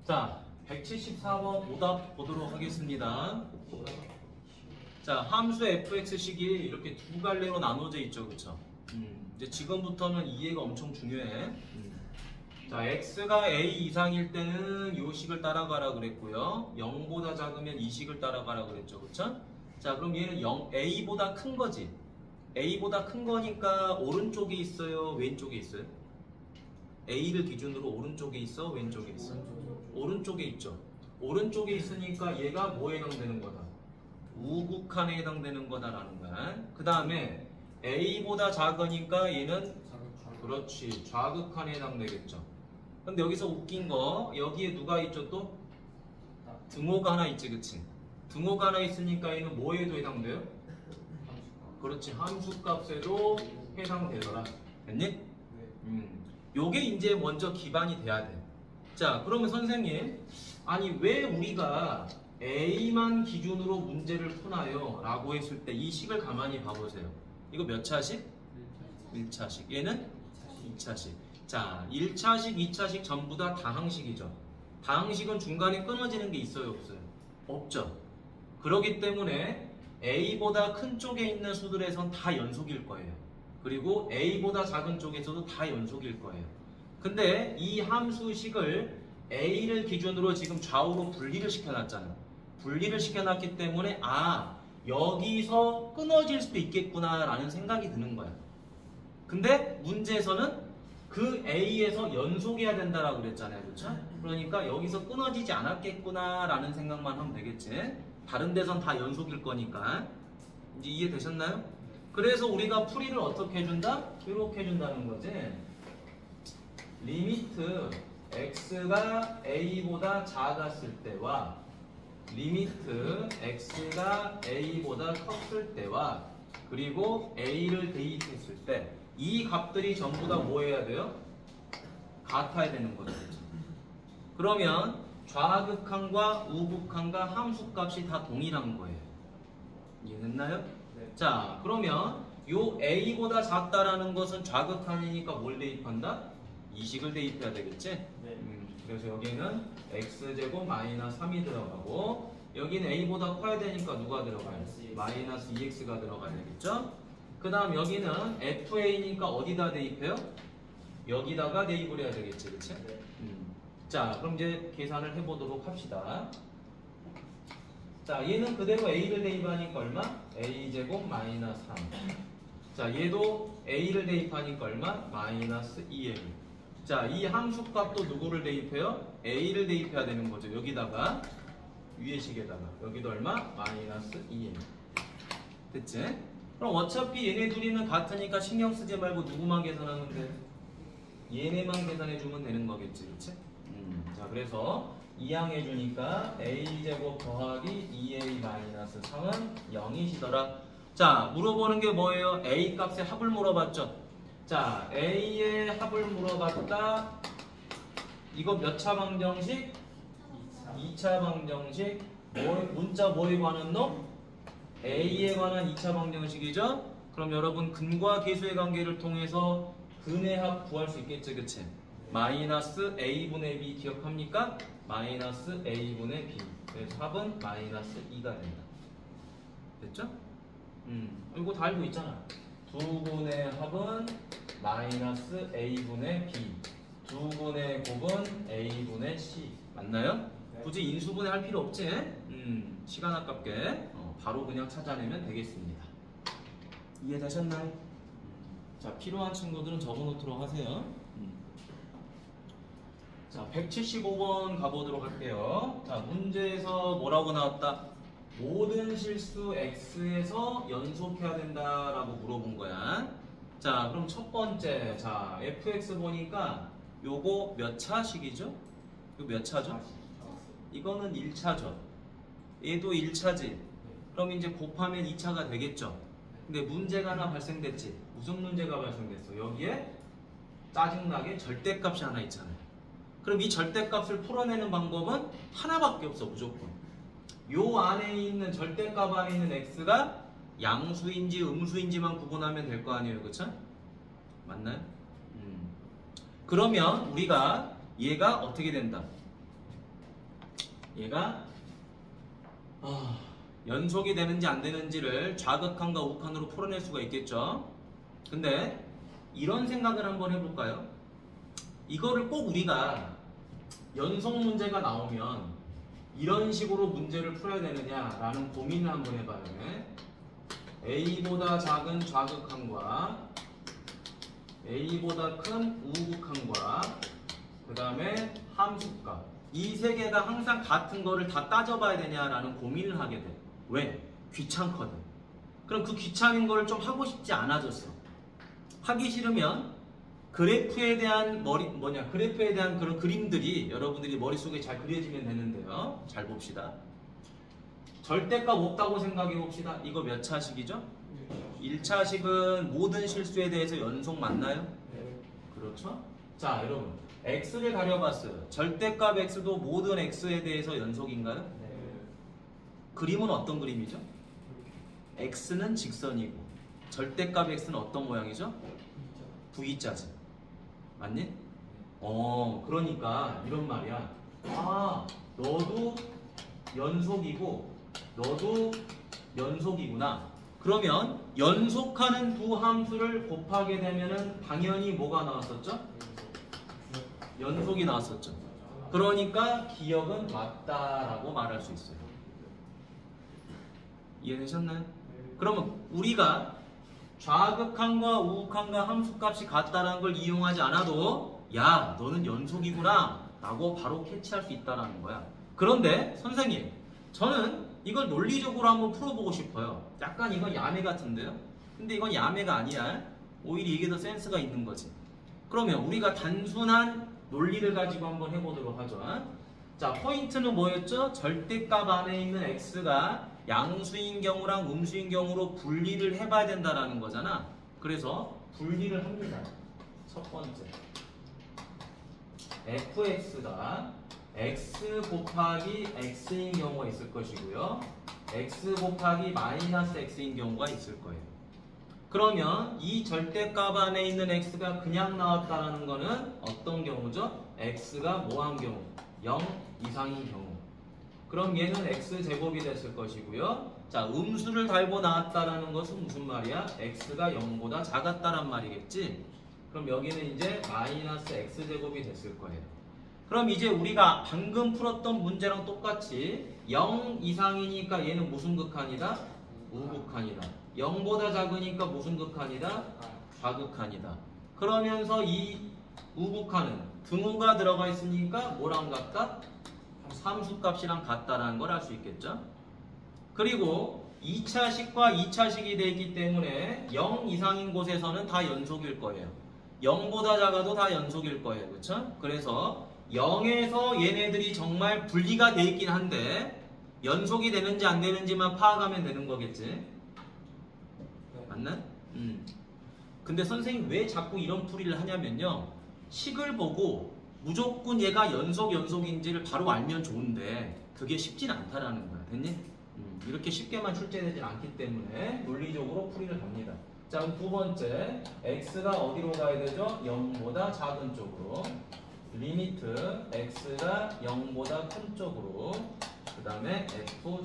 자, 174번 오답 보도록 하겠습니다. 자, 함수 fx식이 이렇게 두 갈래로 나눠져 있죠, 그쵸? 이제 지금부터는 이해가 엄청 중요해. 자, x가 a 이상일 때는 요 식을 따라가라 그랬고요. 0보다 작으면 이 식을 따라가라 그랬죠, 그쵸? 자, 그럼 얘는 a보다 큰 거지. a보다 큰 거니까 오른쪽에 있어요, 왼쪽에 있어요? a를 기준으로 오른쪽에 있어, 왼쪽에 있어? 오른쪽에 있죠. 오른쪽에 있으니까 얘가 뭐에 해당되는 거다? 우극한에 해당되는 거다라는 거야. 그 다음에 a보다 작으니까 얘는 그렇지, 좌극한에 해당되겠죠. 근데 여기서 웃긴 거, 여기에 누가 있죠 또? 등호가 하나 있지, 그치? 등호가 하나 있으니까 얘는 뭐에도 해당돼요? 그렇지, 함수값에도 해당되더라. 됐니? 요게 이제 먼저 기반이 돼야 돼. 자, 그러면 선생님, 아니 왜 우리가 A만 기준으로 문제를 푸나요? 라고 했을 때 이 식을 가만히 봐보세요. 이거 몇 차식? 1차식. 얘는 2차식. 자, 1차식, 2차식 전부 다 다항식이죠. 다항식은 중간에 끊어지는 게 있어요, 없어요? 없죠. 그렇기 때문에 A보다 큰 쪽에 있는 수들에선 다 연속일 거예요. 그리고 A보다 작은 쪽에서도 다 연속일 거예요. 근데 이 함수식을 A를 기준으로 지금 좌우로 분리를 시켜놨잖아. 분리를 시켜놨기 때문에 여기서 끊어질 수도 있겠구나 라는 생각이 드는 거야. 근데 문제에서는 그 A에서 연속해야 된다라고 그랬잖아요, 그렇죠? 그러니까 여기서 끊어지지 않았겠구나 라는 생각만 하면 되겠지. 다른 데선 다 연속일 거니까. 이제 이해되셨나요? 그래서 우리가 풀이를 어떻게 해준다? 이렇게 해준다는 거지. 리미트 x가 a보다 작았을 때와 리미트 x가 a보다 컸을 때와 그리고 a를 대입했을 때 이 값들이 전부 다 뭐 해야 돼요? 같아야 되는 거죠. 그러면 좌극한과 우극한과 함수값이 다 동일한 거예요. 이해됐나요? 네. 자, 그러면 요 a보다 작다라는 것은 좌극한이니까 뭘 대입한다? 이 식을 대입해야 되겠지? 네. 그래서 여기는 x제곱 마이너스 3이 들어가고 여기는 a보다 커야 되니까 누가 들어가요? 마이너스 2x가 들어가야 되겠죠? 그 다음 여기는 fa니까 어디다 대입해요? 여기다가 대입을 해야 되겠지, 그치? 네. 자, 그럼 이제 계산을 해보도록 합시다. 자, 얘는 그대로 a를 대입하니까 얼마? a제곱 마이너스 3. 자, 얘도 a를 대입하니까 얼마? 마이너스 2m. 자, 이 함수값도 누구를 대입해요? a를 대입해야 되는 거죠. 여기다가 위의 식에다가 여기도 얼마? 마이너스 2m. 됐지? 그럼 어차피 얘네 둘이는 같으니까 신경 쓰지 말고 누구만 계산하면 돼? 얘네만 계산해주면 되는 거겠지, 그치? 자, 그래서 이항해주니까 a제곱 더하기 2a-3은 0이시더라. 자, 물어보는 게 뭐예요? a 값의 합을 물어봤죠? 자, a의 합을 물어봤다. 이거 몇 차 방정식? 2차 방정식. 문자 뭐에 관한 놈? a에 관한 2차 방정식이죠? 그럼 여러분 근과 계수의 관계를 통해서 근의 합 구할 수 있겠죠, 그치? 마이너스 a분의 b 기억합니까? 마이너스 a분의 b. 그래서 합은 마이너스 2가 된다. 됐죠? 이거 다 알고 있잖아. 두 분의 합은 마이너스 a분의 b. 두 분의 곱은 a분의 c. 맞나요? 네. 굳이 인수분해 할 필요 없지? 시간 아깝게 바로 그냥 찾아내면 되겠습니다. 이해되셨나요? 자, 필요한 친구들은 적어놓도록 하세요. 자, 175번 가보도록 할게요. 자, 문제에서 뭐라고 나왔다? 모든 실수 x에서 연속해야 된다라고 물어본 거야. 자, 그럼 첫 번째, 자, fx 보니까 요거 몇 차식이죠? 이거 몇 차죠? 이거는 1차죠. 얘도 1차지. 그럼 이제 곱하면 2차가 되겠죠. 근데 문제가 하나 발생됐지. 무슨 문제가 발생됐어? 여기에 짜증나게 절대값이 하나 있잖아요. 그럼 이 절대값을 풀어내는 방법은 하나밖에 없어, 무조건. 요 안에 있는 절대값 안에 있는 x가 양수인지 음수인지만 구분하면 될 거 아니에요, 그쵸? 맞나요? 그러면 우리가 얘가 어떻게 된다? 얘가 연속이 되는지 안 되는지를 좌극한과 우극한으로 풀어낼 수가 있겠죠. 근데 이런 생각을 한번 해볼까요? 이거를 꼭 우리가 연속 문제가 나오면 이런 식으로 문제를 풀어야 되느냐라는 고민을 한번 해봐요. A보다 작은 좌극한과 A보다 큰 우극한과 그 다음에 함수값, 이 세 개가 항상 같은 거를 다 따져봐야 되냐라는 고민을 하게 돼. 왜? 귀찮거든. 그럼 그 귀찮은 거를 좀 하고 싶지 않아졌어. 하기 싫으면 그래프에 대한 그래프에 대한 그런 그림들이 여러분들이 머릿속에 잘 그려지면 되는데요. 잘 봅시다. 절대값 없다고 생각해 봅시다. 이거 몇 차식이죠? 1차식은 모든 실수에 대해서 연속 맞나요? 그렇죠? 자, 여러분 x를 가려봤어요. 절대값 x도 모든 x에 대해서 연속인가요? 그림은 어떤 그림이죠? x는 직선이고 절대값 x는 어떤 모양이죠? V자지. 맞니? 그러니까 이런 말이야. 너도 연속이고 너도 연속이구나. 그러면 연속하는 두 함수를 곱하게 되면은 당연히 뭐가 나왔었죠? 연속이 나왔었죠. 그러니까 기억은 맞다라고 말할 수 있어요. 이해되셨나요? 그러면 우리가 좌극한과 우극한과 함수값이 같다라는 걸 이용하지 않아도 야, 너는 연속이구나 라고 바로 캐치할 수 있다는 거야. 그런데 선생님, 저는 이걸 논리적으로 한번 풀어보고 싶어요. 약간 이건 야매 같은데요? 근데 이건 야매가 아니야. 오히려 이게 더 센스가 있는 거지. 그러면 우리가 단순한 논리를 가지고 한번 해보도록 하죠. 자, 포인트는 뭐였죠? 절대값 안에 있는 x가 양수인 경우랑 음수인 경우로 분리를 해봐야 된다라는 거잖아. 그래서 분리를 합니다. 첫 번째, fx가 x 곱하기 x인 경우가 있을 것이고요. x 곱하기 마이너스 x인 경우가 있을 거예요. 그러면 이 절대값 안에 있는 x가 그냥 나왔다는 거는 어떤 경우죠? x가 뭐한 경우? 0 이상인 경우. 그럼 얘는 x제곱이 됐을 것이고요. 자, 음수를 달고 나왔다라는 것은 무슨 말이야? x가 0보다 작았다란 말이겠지? 그럼 여기는 이제 마이너스 x제곱이 됐을 거예요. 그럼 이제 우리가 방금 풀었던 문제랑 똑같이 0 이상이니까 얘는 무슨 극한이다? 우극한이다. 0보다 작으니까 무슨 극한이다? 좌극한이다. 그러면서 이 우극한은 등호가 들어가 있으니까 뭐랑 같다? 함수값이랑 같다라는 걸 알 수 있겠죠? 그리고 2차식과 2차식이 되어 있기 때문에 0 이상인 곳에서는 다 연속일 거예요. 0보다 작아도 다 연속일 거예요. 그렇죠? 그래서 0에서 얘네들이 정말 분리가 되어 있긴 한데 연속이 되는지 안 되는지만 파악하면 되는 거겠지? 맞나? 근데 선생님 왜 자꾸 이런 풀이를 하냐면요. 식을 보고 무조건 얘가 연속인지를 바로 알면 좋은데 그게 쉽진 않다라는 거야. 됐니? 이렇게 쉽게만 출제되진 않기 때문에 논리적으로 풀이를 합니다. 자, 그럼 두 번째, x가 어디로 가야 되죠? 0보다 작은 쪽으로. 리미트 x가 0보다 큰 쪽으로. 그 다음에 f0.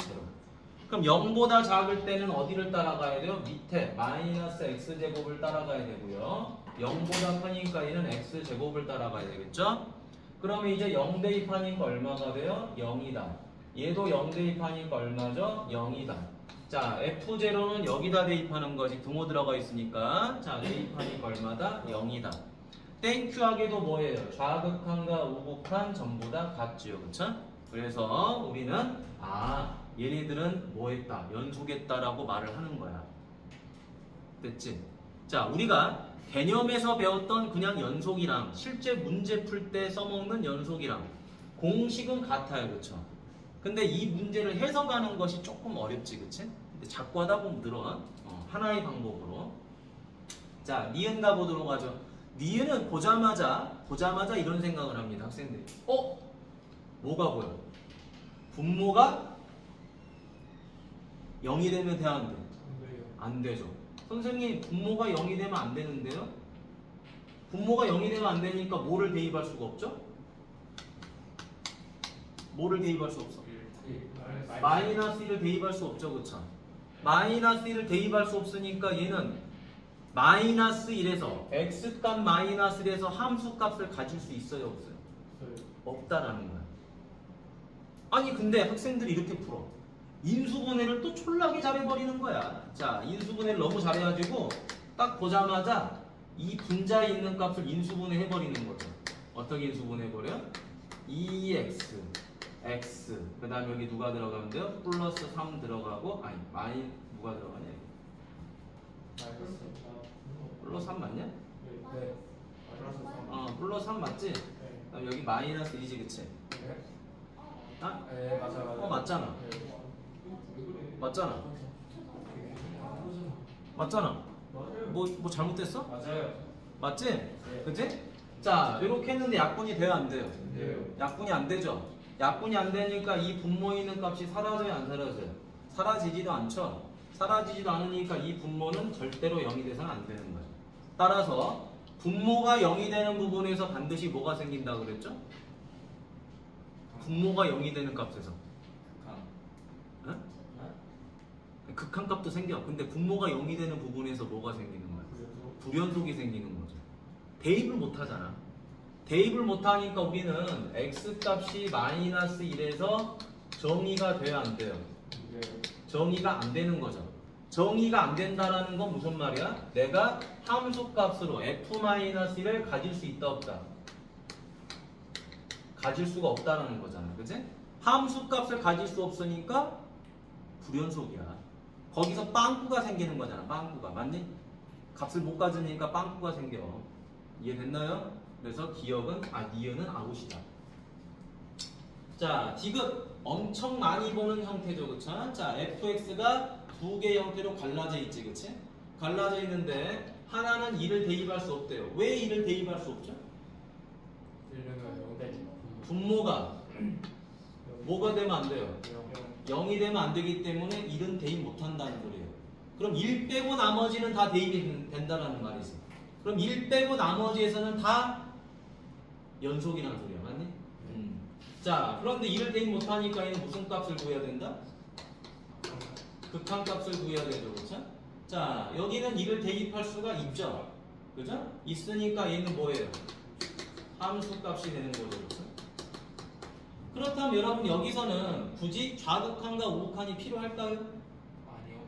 그럼 0보다 작을 때는 어디를 따라가야 돼요? 밑에 마이너스 x제곱을 따라가야 되고요. 0보다 크니까 얘는 x제곱을 따라가야 되겠죠? 그러면 이제 0 대입하니까 얼마가 돼요? 0이다. 얘도 0 대입하니까 얼마죠? 0이다. 자, F0는 여기다 대입하는 거지. 등호 들어가 있으니까. 자, 대입하니까 얼마다? 0이다. 땡큐하게도 뭐예요? 좌극한과 우극한 전부 다 같지요. 그쵸? 그래서 우리는 얘네들은 뭐 했다? 연속했다라고 말을 하는 거야. 됐지? 자, 우리가 개념에서 배웠던 그냥 연속이랑 실제 문제 풀 때 써먹는 연속이랑 공식은 같아요. 그쵸? 근데 이 문제를 해석하는 것이 조금 어렵지. 그치? 근데 자꾸 하다 보면 늘어. 하나의 방법으로. 자, 니은 가보도록 하죠. 니은은 보자마자 이런 생각을 합니다. 학생들이. 뭐가 보여? 분모가 0이 되면 돼야 안 돼? 안 되죠. 선생님, 분모가 0이 되면 안 되는데요? 분모가 0이 되면 안 되니까 뭐를 대입할 수가 없죠? 뭐를 대입할 수 없어? 마이너스 1을 대입할 수 없죠, 그쵸? 마이너스 1을 대입할 수 없으니까 얘는 마이너스 1에서 x값 마이너스 1에서 함수값을 가질 수 있어요, 없어요? 없다라는 거야. 아니 근데 학생들이 이렇게 풀어. 인수분해를 또 촐라하게 잘해버리는 거야. 자, 인수분해를 너무 잘해가지고 딱 보자마자 이 분자에 있는 값을 인수분해 해버리는 거죠. 어떻게 인수분해 해버려? 2x x 그 다음에 여기 누가 들어가면 돼요? 플러스 3 들어가고 아니 마이 누가 들어가냐? 플러스 3 맞냐? 네. 플러스 3 맞지? 그다음 여기 마이너스 2지 그치? 아? 네, 맞아요. 맞잖아. 맞잖아. 맞잖아. 뭐 잘못됐어? 맞아요. 맞지? 네. 그치? 자, 이렇게 했는데 약분이 돼요, 안 돼요? 네. 약분이 안 되죠? 약분이 안 되니까 이 분모에 있는 값이 사라져요, 안 사라져요? 사라지지도 않죠? 사라지지도 않으니까 이 분모는 절대로 0이 돼서는 안 되는 거예요. 따라서 분모가 0이 되는 부분에서 반드시 뭐가 생긴다고 그랬죠? 분모가 0이 되는 값에서 응? 극한값도 생겨. 근데 분모가 0이 되는 부분에서 뭐가 생기는 거야? 불연속이 생기는 거죠. 대입을 못 하잖아. 대입을 못 하니까 우리는 x값이 마이너스 1에서 정의가 돼야 안 돼요? 정의가 안 되는 거죠. 정의가 안 된다라는 건 무슨 말이야? 내가 함수값으로 f-1을 가질 수 있다 없다? 가질 수가 없다라는 거잖아. 그치? 함수값을 가질 수 없으니까 불연속이야. 거기서 빵꾸가 생기는 거잖아. 빵꾸가. 맞니? 값을 못 가지니까 빵꾸가 생겨. 이해됐나요? 그래서 니은은 아웃이다. 자, 디귿 엄청 많이 보는 형태죠, 그쵸? 자, fx가 두 개의 형태로 갈라져 있지, 그치? 갈라져 있는데 하나는 2를 대입할 수 없대요. 왜 2를 대입할 수 없죠? 분모가 뭐가 되면 안 돼요? 0이 되면 안 되기 때문에 1은 대입 못 한다는 소리예요. 그럼 1 빼고 나머지는 다 대입이 된다는 말이지. 그럼 1 빼고 나머지에서는 다 연속이라는 소리야. 맞니? 자, 그런데 2를 대입 못하니까 얘는 무슨 값을 구해야 된다? 극한값을 구해야 되죠. 그렇죠? 자, 여기는 2를 대입할 수가 있죠. 그죠? 있으니까 얘는 뭐예요? 함수값이 되는 거죠. 그렇죠? 그렇다면 여러분 여기서는 굳이 좌극한과 우극한이 필요할까요? 아니요.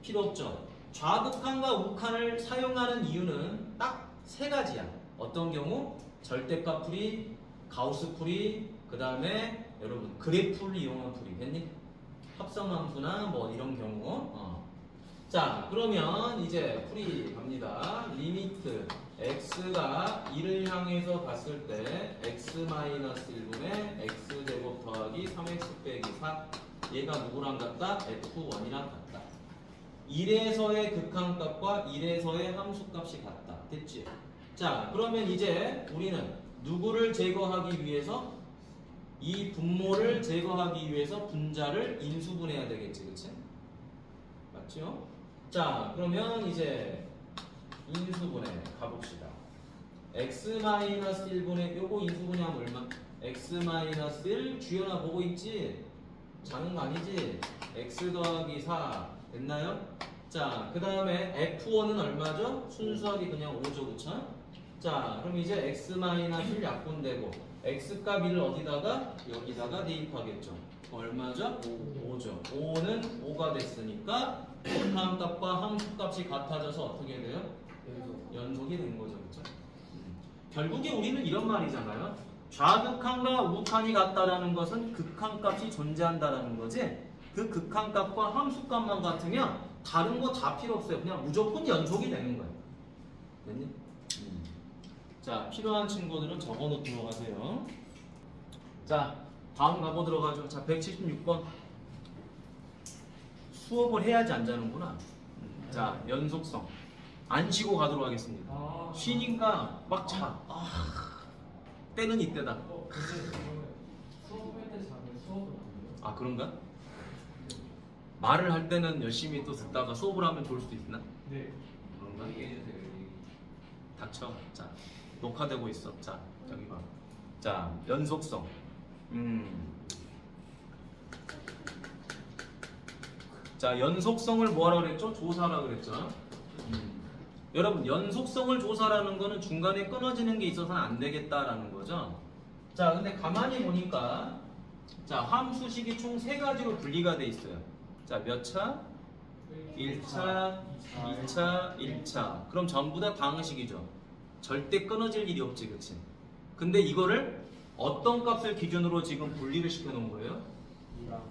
필요 없죠. 좌극한과 우극한을 사용하는 이유는 딱 세 가지야. 어떤 경우? 절대값 풀이, 가우스 풀이, 그 다음에 여러분 그래프를 이용한 풀이. 됐니? 합성함수나 뭐 이런 경우. 자, 그러면 이제 풀이 갑니다. 리미트 x가 1을 향해서 갔을 때 x-1분의 x제곱 더하기 3x 빼기 4 얘가 누구랑 같다? f1이랑 같다. 1에서의 극한값과 1에서의 함수값이 같다. 됐지? 자, 그러면 이제 우리는 누구를 제거하기 위해서? 이 분모를 제거하기 위해서 분자를 인수분해해야 되겠지, 그치? 맞죠? 자, 그러면 이제 인수분해 가봅시다. x-1분의 요거 인수분해하면 얼마? x-1 주연아 보고 있지? 작은 거 아니지? x 더하기 4 됐나요? 자, 그 다음에 f1은 얼마죠? 순수하게 그냥 5죠, 그쵸? 자, 그럼 이제 x-1 약분되고 x값 1을 어디다가? 여기다가 대입하겠죠. 얼마죠? 5죠. 5는 5가 됐으니까 극한값과 함수값이 같아져서 어떻게 돼요? 연속이 된 거죠. 그렇죠? 결국에 우리는 이런 말이잖아요. 좌극한과 우극한이 같다라는 것은 극한값이 존재한다라는 거지. 그 극한값과 함수값만 같으면 다른 거 다 필요 없어요. 그냥 무조건 연속이 되는 거예요. 됐니? 자, 필요한 친구들은 적어놓도록 하세요. 자, 다음 가보도록 하죠. 자, 176번. 수업을 해야지 안 자는구나. 자, 연속성. 안 쉬고 가도록 하겠습니다. 쉬니까 막 자. 때는 이때다. 수업할 때 자면 수업은 안 돼요? 아, 그런가? 말을 할 때는 열심히 또 듣다가 수업을 하면 좋을 수도 있나? 네. 그런가? 닥쳐. 자, 녹화되고 있어. 자, 여기 봐. 자, 연속성. 자, 연속성을 뭐하라 그랬죠? 조사라 그랬죠. 여러분, 연속성을 조사라는 거는 중간에 끊어지는 게 있어서는 안 되겠다라는 거죠. 자, 근데 가만히 보니까 자, 함수식이 총 3가지로 분리가 돼 있어요. 자, 몇 차? 1차, 2차, 1차. 그럼 전부 다 방식이죠. 절대 끊어질 일이 없지, 그치? 근데 이거를 어떤 값을 기준으로 지금 분리를 시켜 놓은 거예요?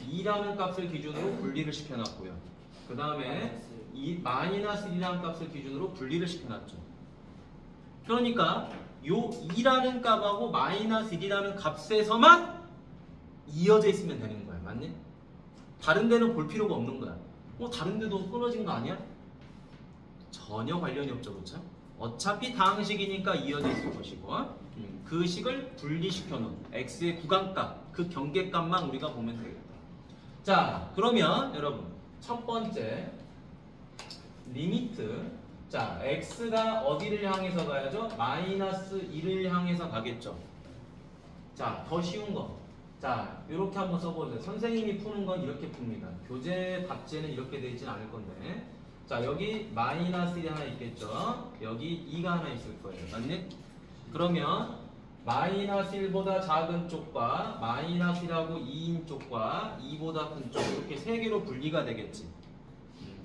2라는 값을 기준으로 분리를 시켜 놨고요. 그 다음에 이 마이너스 1이라는 값을 기준으로 분리를 시켜 놨죠. 그러니까 요 2라는 값하고 마이너스 1이라는 값에서만 이어져 있으면 되는 거야. 맞니? 다른 데는 볼 필요가 없는 거야. 다른 데도 끊어진 거 아니야? 전혀 관련이 없죠. 그렇죠? 어차피 다항식이니까 이어져 있을 것이고 그 식을 분리시켜 놓은 x의 구간값, 그 경계값만 우리가 보면 되겠다. 자, 그러면 여러분 첫 번째 리미트, 자, x가 어디를 향해서 가야죠? 마이너스 1을 향해서 가겠죠. 자, 더 쉬운 거. 자, 이렇게 한번 써보세요. 선생님이 푸는 건 이렇게 풉니다. 교재 답지에는 이렇게 되어 있지는 않을 건데. 자, 여기 마이너스 1이 하나 있겠죠. 여기 2가 하나 있을 거예요. 맞니? 그러면 마이너스 1보다 작은 쪽과 마이너스 1하고 2인 쪽과 2보다 큰 쪽, 이렇게 3개로 분리가 되겠지.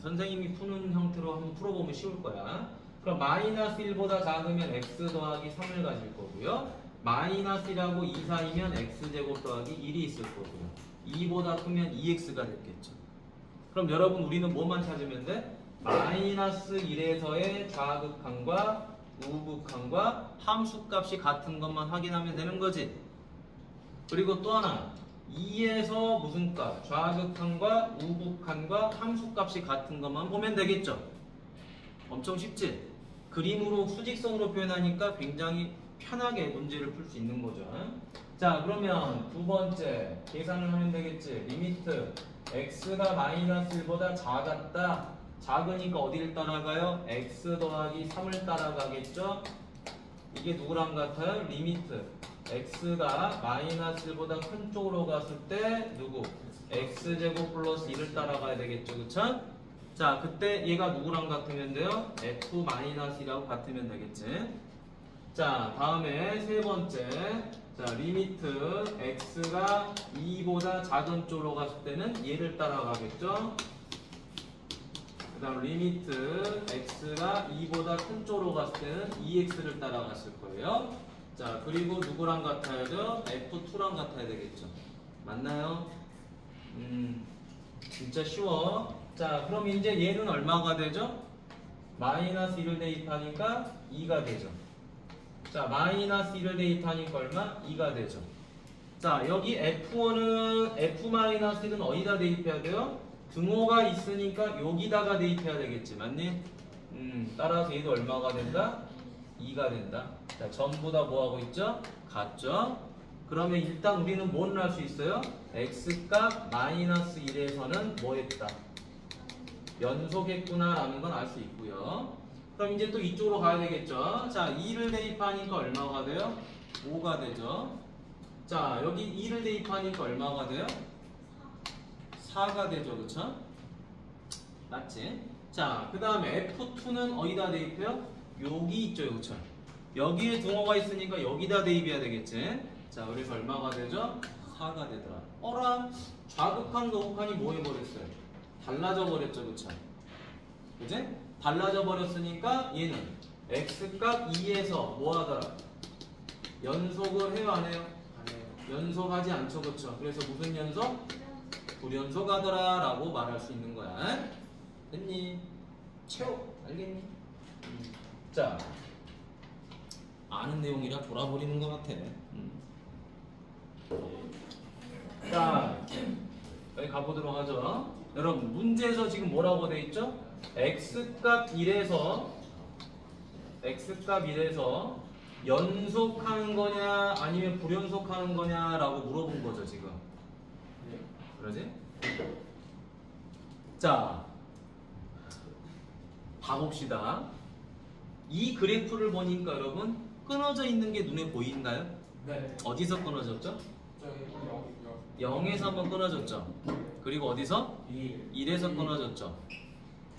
선생님이 푸는 형태로 한번 풀어보면 쉬울 거야. 그럼 마이너스 1보다 작으면 x 더하기 3을 가질 거고요. 마이너스 1하고 2 사이면 x제곱 더하기 1이 있을 거고요. 2보다 크면 2x가 됐겠죠. 그럼 여러분 우리는 뭐만 찾으면 돼? 마이너스 1에서의 좌극한과 우극한과 함수값이 같은 것만 확인하면 되는 거지. 그리고 또 하나 2에서 무슨 값? 좌극한과 우극한과 함수값이 같은 것만 보면 되겠죠. 엄청 쉽지? 그림으로 수직선으로 표현하니까 굉장히 편하게 문제를 풀 수 있는 거죠. 자, 그러면 두 번째 계산을 하면 되겠지. 리미트 x가 마이너스 1보다 작았다. 작으니까 어디를 따라가요? x 더하기 3을 따라가겠죠. 이게 누구랑 같아요? 리미트 x가 마이너스 1보다 큰 쪽으로 갔을 때 누구? x제곱 플러스 1을 따라가야 되겠죠. 그쵸? 자, 그때 얘가 누구랑 같으면 돼요? f-1이라고 같으면 되겠지. 자, 다음에 세 번째. 자, 리미트 x가 2보다 작은 쪽으로 갔을 때는 얘를 따라가겠죠. 그 다음 리미트 x가 2보다 큰 쪽으로 갔을 때는 2x를 따라갔을 거예요. 자, 그리고 누구랑 같아야죠? f2랑 같아야 되겠죠. 맞나요? 진짜 쉬워. 자, 그럼 이제 얘는 얼마가 되죠? 마이너스 1을 대입하니까 2가 되죠. 자, 마이너스 1을 대입하니까 얼마? 2가 되죠. 자, 여기 f1은 f-1은 어디다 대입해야 돼요? 등호가 있으니까 여기다가 대입해야 되겠지. 맞니? 따라서 얘도 얼마가 된다? 2가 된다. 자, 전부 다 뭐하고 있죠? 같죠? 그러면 일단 우리는 뭐를 할 수 있어요? x값 마이너스 1에서는 뭐 했다? 연속했구나 라는 건 알 수 있고요. 그럼 이제 또 이쪽으로 가야 되겠죠? 자, 2를 대입하니까 얼마가 돼요? 5가 되죠. 자, 여기 2를 대입하니까 얼마가 돼요? 4가 되죠. 그쵸? 맞지? 자, 그 다음에 F2는 어디다 대입해요? 여기 있죠. 그쵸? 여기에 등호가 있으니까 여기다 대입해야 되겠지? 자, 그래서 얼마가 되죠? 4가 되더라. 어라? 좌극한과 우극한이 뭐 해버렸어요? 달라져 버렸죠. 그쵸? 그치? 달라져 버렸으니까 얘는 x값 2에서 뭐 하더라? 연속을 해요? 안 해요? 연속하지 않죠. 그쵸? 그래서 무슨 연속? 불연속 하더라 라고 말할 수 있는 거야. 됐니? 채워. 알겠니? 자, 아는 내용이라 돌아버리는 것 같아. 자, 여기 가보도록 하죠. 여러분, 문제에서 지금 뭐라고 돼 있죠? x값 1에서 연속하는 거냐 아니면 불연속하는 거냐 라고 물어본 거죠. 지금 그러지? 자, 봐봅시다. 이 그래프를 보니까 여러분 끊어져 있는 게 눈에 보이나요? 네. 어디서 끊어졌죠? 저기 0에서 한번 끊어졌죠. 그리고 어디서? 1에서 끊어졌죠.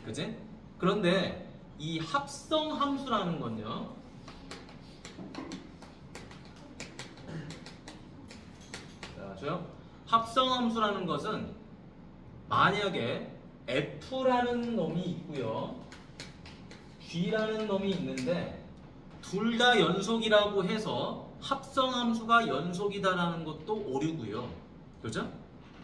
그지? 그런데 이 합성 함수라는 건요. 자, 저요. 합성 함수라는 것은 만약에 F라는 놈이 있고요. G라는 놈이 있는데 둘 다 연속이라고 해서 합성함수가 연속이다라는 것도 오류고요. 그죠?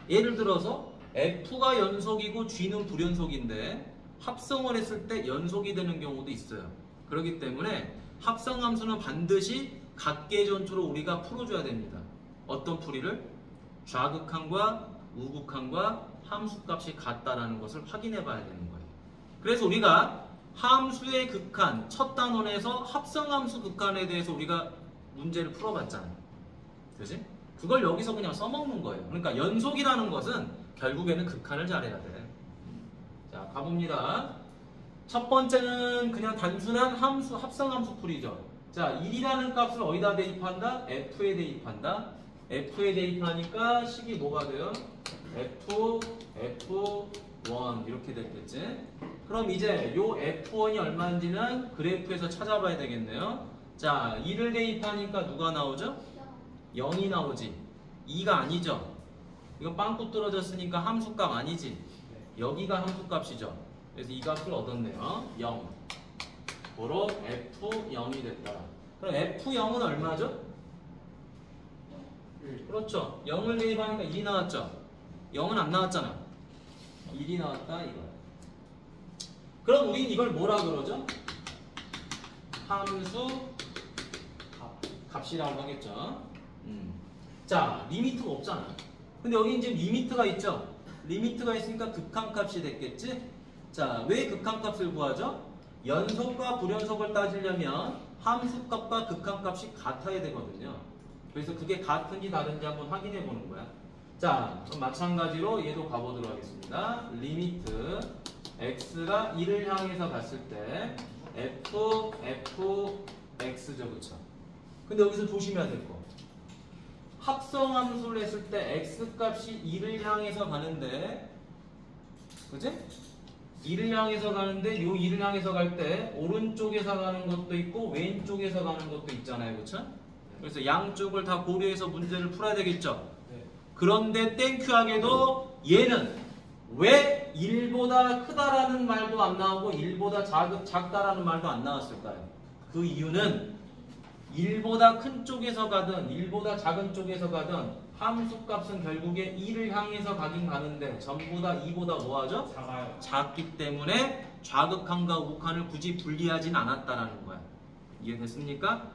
예를 들어서 F가 연속이고 G는 불연속인데 합성을 했을 때 연속이 되는 경우도 있어요. 그렇기 때문에 합성함수는 반드시 각계전투로 우리가 풀어줘야 됩니다. 어떤 풀이를? 좌극한과 우극한과 함수값이 같다라는 것을 확인해 봐야 되는 거예요. 그래서 우리가 함수의 극한 첫 단원에서 합성함수 극한에 대해서 우리가 문제를 풀어봤잖아요. 그지? 그걸 여기서 그냥 써먹는 거예요. 그러니까 연속이라는 것은 결국에는 극한을 잘해야 돼. 자, 가봅니다. 첫 번째는 그냥 단순한 함수, 합성함수 풀이죠. 자, 1이라는 값을 어디다 대입한다? F에 대입한다. F에 대입하니까 식이 뭐가 돼요? F1 이렇게 됐겠지? 그럼 이제 요 F1이 얼마인지는 그래프에서 찾아봐야 되겠네요. 자, 2를 대입하니까 누가 나오죠? 0이 나오지. 2가 아니죠. 이거 빵꾸 떨어졌으니까 함수값 아니지. 여기가 함수값이죠. 그래서 이 값을 얻었네요. 0. 고로 F0이 됐다. 그럼 F0은 얼마죠? 그렇죠. 0을 대입하니까 2 나왔죠. 0은 안 나왔잖아. 1이 나왔다 이거. 그럼 우린 이걸 뭐라 그러죠? 함수 값이라고 하겠죠. 자, 리미트가 없잖아. 근데 여기 이제 리미트가 있죠. 리미트가 있으니까 극한값이 됐겠지. 자, 왜 극한값을 구하죠? 연속과 불연속을 따지려면 함수값과 극한값이 같아야 되거든요. 그래서 그게 같은지 다른지 한번 확인해 보는 거야. 자, 그럼 마찬가지로 얘도 가보도록 하겠습니다. 리미트 x가 1을 향해서 갔을 때 fx죠, 그쵸? 근데 여기서 조심해야 될 거. 합성함수를 했을 때 x값이 1을 향해서 가는데, 그지? 1을 향해서 가는데 요 1을 향해서 갈 때 오른쪽에서 가는 것도 있고 왼쪽에서 가는 것도 있잖아요, 그쵸? 그래서 양쪽을 다 고려해서 문제를 풀어야 되겠죠. 그런데 땡큐하게도 얘는 왜 1보다 크다라는 말도 안 나오고 1보다 작다라는 말도 안 나왔을까요? 그 이유는 1보다 큰 쪽에서 가든 1보다 작은 쪽에서 가든 함수값은 결국에 1을 향해서 가긴 가는데 전부 다 2보다 뭐하죠? 작아요. 작기 때문에 좌극한과 우극한을 굳이 분리하진 않았다라는 거야. 이해됐습니까?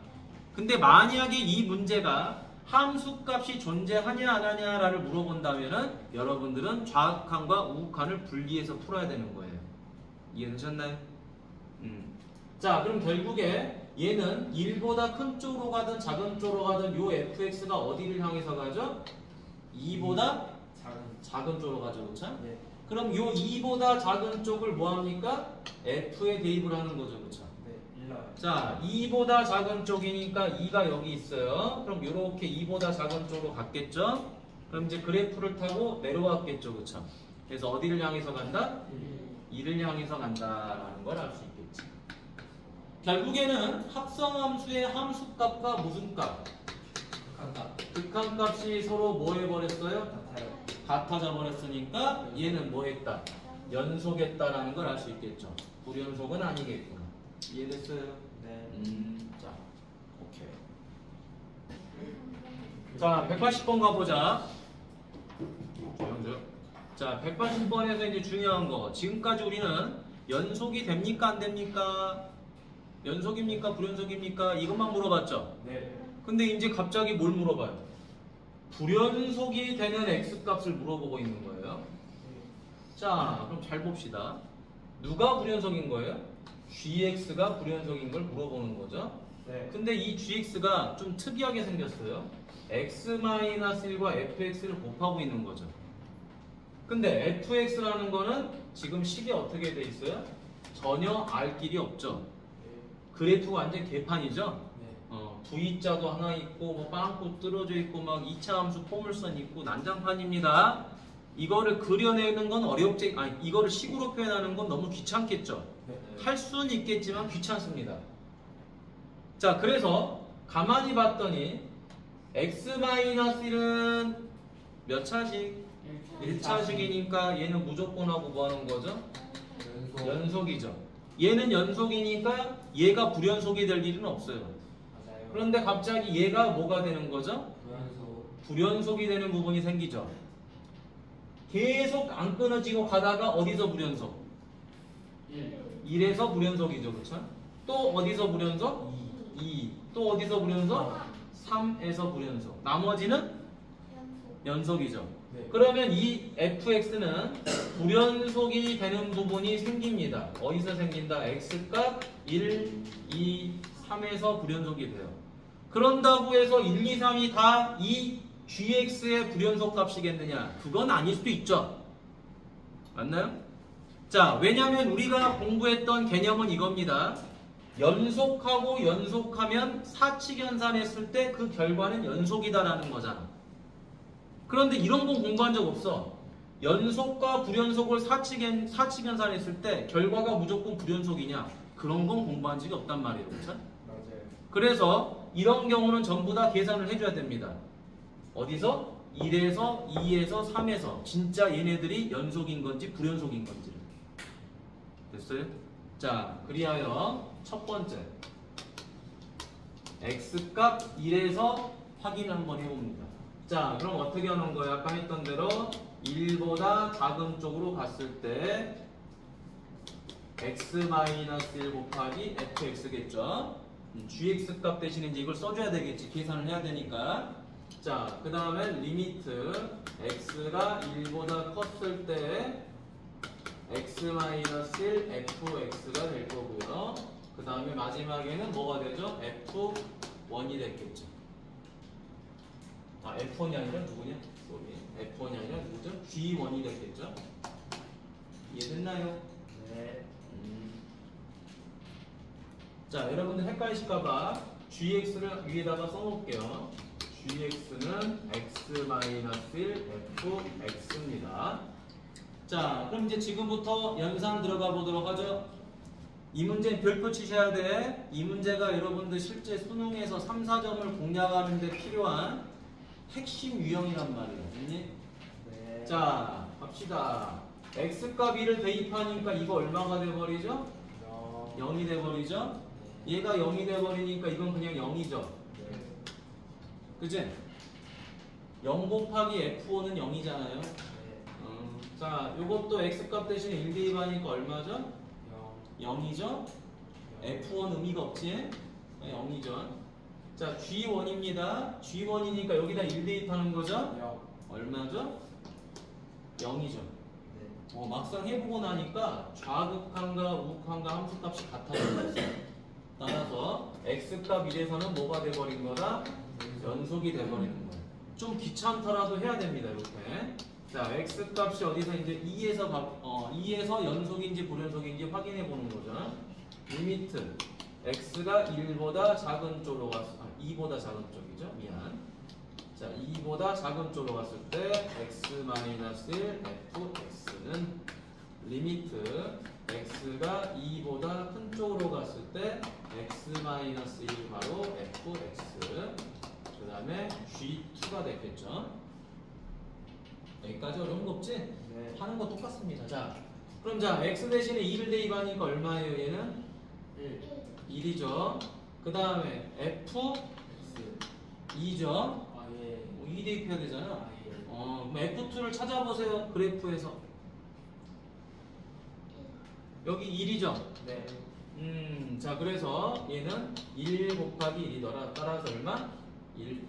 근데 만약에 이 문제가 함수값이 존재하냐 안 하냐를 물어본다면은 여러분들은 좌극한과 우극한을 분리해서 풀어야 되는 거예요. 이해되셨나요? 자, 그럼 결국에 얘는 1보다 큰 쪽으로 가든 작은 쪽으로 가든 요 fx가 어디를 향해서 가죠? 2보다 작은 쪽으로 가죠, 그렇죠? 네. 그럼 요 2보다 작은 쪽을 뭐합니까? f에 대입을 하는 거죠, 그렇죠? 네, 1나요. 자, 2보다 작은 쪽이니까 2가 여기 있어요. 그럼 이렇게 2보다 작은 쪽으로 갔겠죠? 그럼 이제 그래프를 타고 내려왔겠죠, 그쵸? 그래서 어디를 향해서 간다? 2를 향해서 간다라는 걸 알 수 있겠지. 결국에는 합성함수의 함수값과 무슨 값? 극한값이 서로 뭐 해버렸어요? 같아요. 같아져 버렸으니까 얘는 뭐 했다? 연속했다라는 걸 알 수 있겠죠. 불연속은 아니겠구나. 이해됐어요? 네. 자, 오케이. 자, 180번 가보자. 자, 180번에서 이제 중요한 거. 지금까지 우리는 연속이 됩니까? 안 됩니까? 연속입니까? 불연속입니까? 이것만 물어봤죠? 네. 근데 이제 갑자기 뭘 물어봐요? 불연속이 되는 x값을 물어보고 있는 거예요. 자, 그럼 잘 봅시다. 누가 불연속인 거예요? gx가 불연속인 걸 물어보는 거죠. 네. 근데 이 gx가 좀 특이하게 생겼어요. x-1과 fx를 곱하고 있는 거죠. 근데 fx라는 거는 지금 식이 어떻게 돼 있어요? 전혀 알 길이 없죠. 그래프가 완전 개판이죠. V자도 하나 있고 뭐 빵꾸 뚫어져 있고 막 2차 함수 포물선 있고 난장판입니다. 이거를 그려내는 건 어렵지, 아니 이거를 식으로 표현하는 건 너무 귀찮겠죠. 네. 할 수는 있겠지만 귀찮습니다. 자, 그래서 가만히 봤더니 x-1은 몇 차식? 1차식이니까 얘는 무조건 하고 뭐 하는 거죠? 연속. 연속이죠. 얘는 연속이니까 얘가 불연속이 될 일은 없어요. 맞아요. 그런데 갑자기 얘가 뭐가 되는 거죠? 연속. 불연속이 되는 부분이 생기죠. 계속 안 끊어지고 가다가 어디서 불연속? 1. 1에서 불연속이죠. 그렇죠? 또 어디서 불연속? 2. 또 어디서 불연속? 3에서 불연속. 나머지는 연속이죠. 네. 그러면 이 fx는 불연속이 되는 부분이 생깁니다. 어디서 생긴다? x값 1, 2, 3에서 불연속이 돼요. 그런다고 해서 1, 2, 3이 다 이 gx의 불연속 값이겠느냐? 그건 아닐 수도 있죠. 맞나요? 자, 왜냐면 우리가 공부했던 개념은 이겁니다. 연속하고 연속하면 사칙연산했을 때 그 결과는 연속이다라는 거잖아. 그런데 이런 건 공부한 적 없어. 연속과 불연속을 사칙연산했을 때 결과가 무조건 불연속이냐? 그런 건 공부한 적이 없단 말이에요. 그렇죠? 맞아요. 그래서 이런 경우는 전부 다 계산을 해줘야 됩니다. 어디서? 1에서 2에서 3에서 진짜 얘네들이 연속인 건지 불연속인 건지를. 됐어요? 자, 그리하여 첫 번째 x값 1에서 확인을 한번 해봅니다. 자, 그럼 어떻게 하는 거예요? 아까 했던 대로 1보다 작은 쪽으로 갔을 때 x-1 곱하기 fx겠죠? gx 값 대신에 이제 이걸 써줘야 되겠지. 계산을 해야 되니까. 자, 그 다음에 리미트 x가 1보다 컸을 때 x-1 fx가 될 거고요. 그 다음에 마지막에는 뭐가 되죠? f1이 됐겠죠. 아, f1이 아니라 누구냐? 쏘리. f1이 아니라 누구죠? g1이 됐겠죠? 이해됐나요? 네. 자, 여러분들 헷갈리실까봐 gx를 위에다가 써놓을게요. gx는 x-1 fx입니다. 자, 그럼 이제 지금부터 연산 들어가 보도록 하죠. 이 문제는 별표 치셔야 돼. 이 문제가 여러분들 실제 수능에서 3, 4점을 공략하는 데 필요한 핵심 유형이란 말이에요. 알겠니? 네. 자, 갑시다. x값 1을 대입하니까 이거 얼마가 돼버리죠? 0이 돼버리죠? 얘가 0이 돼버리니까 이건 그냥 0이죠. 네. 그치? 0 곱하기 f5는 0이잖아요. 네. 자, 요것도 x값 대신에 1 대입하니까 얼마죠? 0이죠? f1 의미가 없지? 네, 0이죠. 자, g1입니다. g1이니까 여기다 1 대입하는 거죠? 얼마죠? 0이죠. 네. 막상 해보고 나니까 좌극한과 우극한과 함수값이 같아졌어요. 따라서 x값 1에서는 뭐가 돼버린 거다? 연속이 돼버리는 거예요. 좀 귀찮더라도 해야 됩니다. 이렇게. 자, x값이 어디서 이제 2에서 연속인지 불연속인지 확인해 보는 거죠. 리미트 x가 1보다 작은 쪽으로 갔을 2보다 작은 쪽이죠. 미안. 자, 2보다 작은 쪽으로 갔을 때 x-1 fx는 리미트 x가 2보다 큰 쪽으로 갔을 때 x-1 바로 fx 그 다음에 g2가 됐겠죠. 여기까지 어려운 거 없지? 네. 하는 거 똑같습니다. 자, 그럼 자 x 대신에 2를 대입하니까 얼마예요? 얘는 1이죠. 그 다음에 f 2죠. 아, 예. 2 대입해야 되잖아. 아, 예. 그럼 f2를 찾아보세요. 그래프에서 여기 1이죠. 네. 자, 그래서 얘는 1 곱하기 1이더라. 따라서 얼마? 1.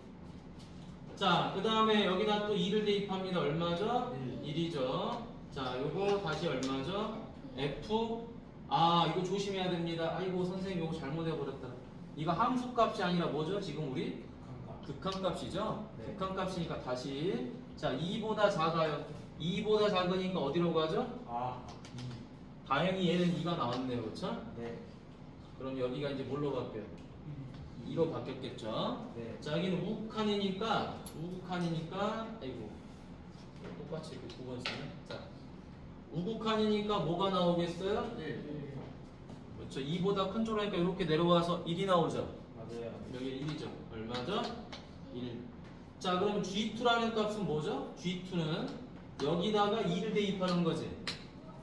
자, 그 다음에 여기다 또 2를 대입합니다. 얼마죠? 1이죠. 자, 요거 다시 얼마죠? f. 이거 조심해야 됩니다. 아이고, 선생님 이거 잘못해버렸다. 이거 함수값이 아니라 뭐죠? 지금 우리? 극한값이죠? 네. 극한값이니까 다시. 자, 2보다 작아요. 2보다 작으니까 어디로 가죠? 다행히 얘는 2가 나왔네요. 그렇죠? 네. 그럼 여기가 이제 뭘로 바뀌어요? 2로 바뀌었겠죠? 네. 자, 여기는 우극한이니까 아이고 똑같이 이렇게 9번 쓰면. 자, 우극한이니까 뭐가 나오겠어요? 1. 그렇죠. 2보다 큰 쪽이니까 이렇게 내려와서 1이 나오죠. 맞아요. 여기 1이죠. 얼마죠? 1. 자, 그럼 G2라는 값은 뭐죠? G2는 여기다가 2를 대입하는 거지.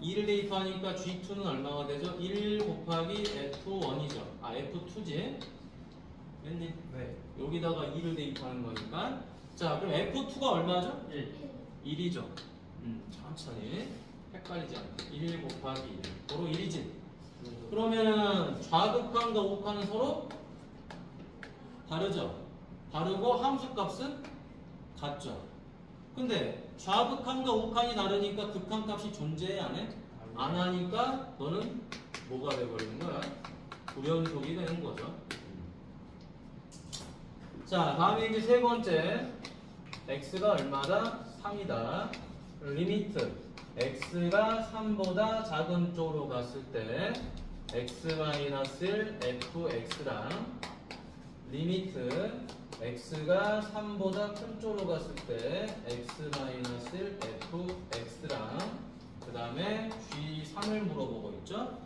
2를 대입하니까 G2는 얼마가 되죠? 1 곱하기 F1이죠. 아, F2지. 왠지 네. 여기다가 2를 대입하는 거니까. 자, 그럼 F2가 얼마죠? 1. 1이죠. 천천히. 헷갈리지 않게. 1 곱하기 1. 바로 1이지. 그러면은 좌극한과 우극한은 서로 다르죠? 다르고 함수값은 같죠? 근데 좌극한과 우극한이 다르니까 극한값이 존재해 안 해? 안 하니까 너는 뭐가 돼버리는 거야? 불연속이 되는 거죠. 자, 다음에 이제 세 번째. x가 얼마다? 3이다. 리미트 x가 3보다 작은 쪽으로 갔을 때 x-1 fx랑 리미트 x가 3보다 큰 쪽으로 갔을 때 x-1 fx랑 그 다음에 g3을 물어보고 있죠.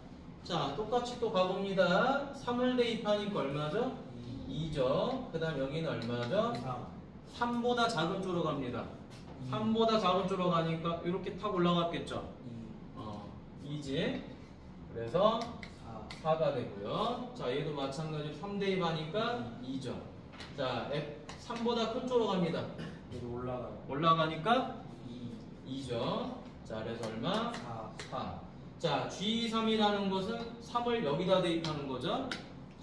자, 똑같이 또 가봅니다. 3을 대입하니까 얼마죠? 2죠. 그 다음 여기는 얼마죠? 3. 3보다 작은 쪽으로 갑니다. 3보다 작은 쪽으로 가니까 이렇게 탁 올라갔겠죠. 2지. 그래서 4가 되고요. 자, 얘도 마찬가지로 3 대입하니까 2죠. 자, 3보다 큰 쪽으로 갑니다. 얘도 올라가요. 올라가니까 2. 2죠. 자, 그래서 얼마? 4. 4. 자, G3이라는 것은 3을 여기다 대입하는 거죠.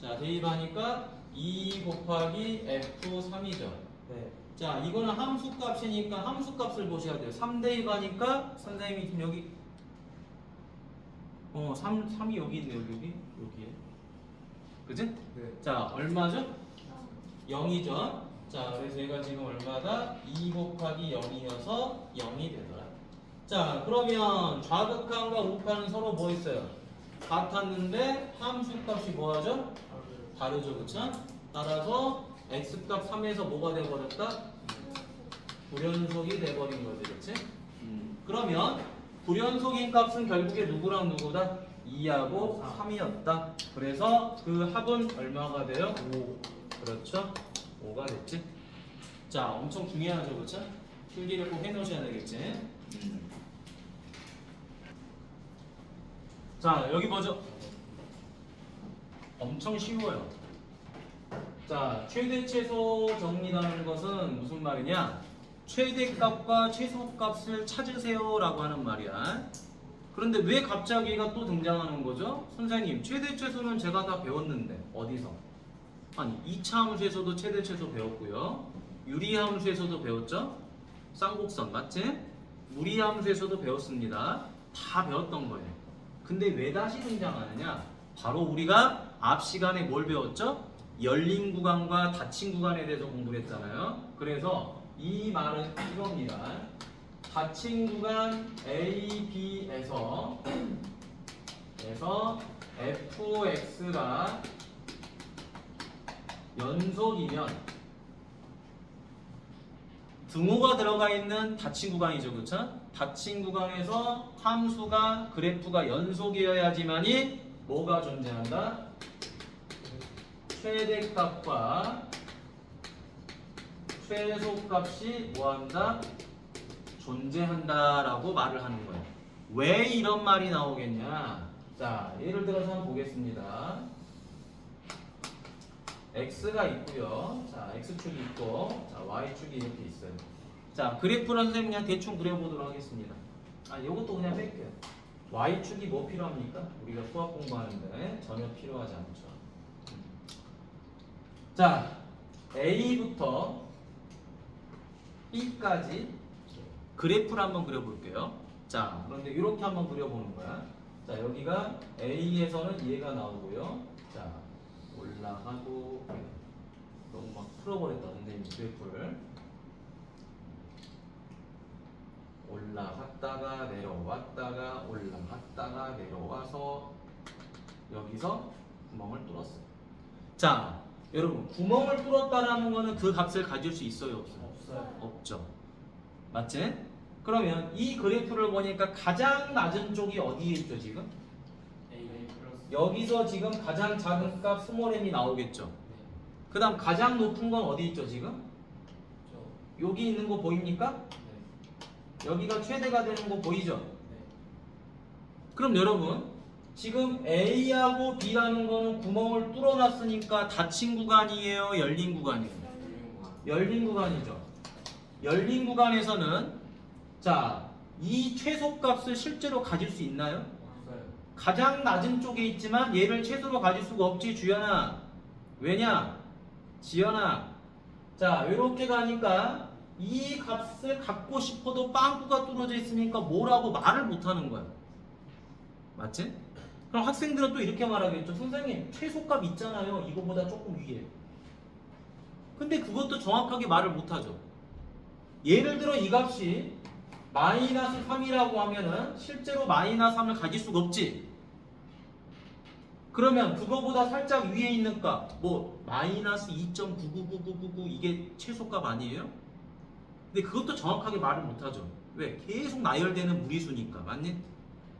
자, 대입하니까 2 곱하기 F3이죠. 네. 자, 이거는 함수값이니까 함수값을 보셔야 돼요. 3 대입하니까 선생님이 지금 여기 3이 여기 있네요. 여기에. 그지? 네. 자, 얼마죠? 0이죠. 자, 그래서 얘가 지금 얼마다? 2 곱하기 0이어서 0이 되더라. 자, 그러면 좌극한과 우극한은 서로 뭐 있어요? 같았는데 함수값이 뭐하죠? 다르죠, 그쵸? 따라서 x값 3에서 뭐가 돼버렸다? 불연속이 돼버린 거지, 그치? 그러면 불연속인 값은 결국에 누구랑 누구다? 2하고 3이었다. 그래서 그 합은 얼마가 돼요? 5. 그렇죠? 5가 됐지? 자, 엄청 중요하죠, 그쵸? 필기를 꼭 해놓으셔야 되겠지? 자, 여기 보죠. 엄청 쉬워요. 자, 최대 최소 정리라는 것은 무슨 말이냐? 최대값과 최소값을 찾으세요 라고 하는 말이야. 그런데 왜 갑자기 얘가 또 등장하는 거죠? 선생님, 최대 최소는 제가 다 배웠는데 어디서? 아니, 2차 함수에서도 최대 최소 배웠고요. 유리 함수에서도 배웠죠? 쌍곡선 맞지? 무리 함수에서도 배웠습니다. 다 배웠던 거예요. 근데 왜 다시 등장하느냐? 바로 우리가 앞 시간에 뭘 배웠죠? 열린 구간과 닫힌 구간에 대해서 공부를 했잖아요. 그래서 이 말은 이겁니다. 닫힌 구간 A, B에서 fx가 연속이면 등호가 들어가 있는 닫힌 구간이죠, 그렇죠? 닫힌 구간에서 함수가 그래프가 연속이어야지만이 뭐가 존재한다? 최대값과 최소값이 뭐한다? 존재한다라고 말을 하는 거예요. 왜 이런 말이 나오겠냐? 자, 예를 들어서 한번 보겠습니다. x가 있고요. 자, x축이 있고, 자, y축이 이렇게 있어요. 자, 그래프는 선생님 그냥 대충 그려보도록 하겠습니다. 아, 이것도 그냥 뺄게요. y축이 뭐 필요합니까? 우리가 수학 공부하는데 전혀 필요하지 않죠. 자, A부터 B까지 그래프를 한번 그려볼게요. 자, 그런데 이렇게 한번 그려보는 거야. 자, 여기가 A에서는 얘가 나오고요. 자, 올라가고 너무 막 풀어버렸다 선생님 그래프를. 올라갔다가 내려왔다가 올라갔다가 내려와서 여기서 구멍을 뚫었어요. 자, 여러분 구멍을 뚫었다라는 거는 그 값을 가질 수 있어요, 없어요? 없어요. 없죠. 맞지? 그러면 이 그래프를 보니까 가장 낮은 쪽이 어디에 있죠 지금? A 플러스. 여기서 지금 가장 작은 값 스몰 m이 나오겠죠. 그 다음 가장 높은 건 어디 있죠 지금? 저. 여기 있는 거 보입니까? 네. 여기가 최대가 되는 거 보이죠? 네. 그럼 여러분 지금 A하고 B라는 거는 구멍을 뚫어놨으니까 닫힌 구간이에요? 열린 구간이에요? 열린 구간이죠. 열린 구간에서는 자, 이 최소값을 실제로 가질 수 있나요? 없어요. 가장 낮은 쪽에 있지만 얘를 최소로 가질 수가 없지 주연아. 왜냐? 지연아. 자, 이렇게 가니까 이 값을 갖고 싶어도 빵꾸가 뚫어져 있으니까 뭐라고 말을 못하는 거야. 맞지? 그럼 학생들은 또 이렇게 말하겠죠. 선생님 최소값 있잖아요. 이거보다 조금 위에. 근데 그것도 정확하게 말을 못하죠. 예를 들어 이 값이 마이너스 3이라고 하면은 실제로 마이너스 3을 가질 수가 없지. 그러면 그거보다 살짝 위에 있는 값, 뭐 마이너스 2.999999 이게 최소값 아니에요? 근데 그것도 정확하게 말을 못하죠. 왜? 계속 나열되는 무리수니까. 맞니?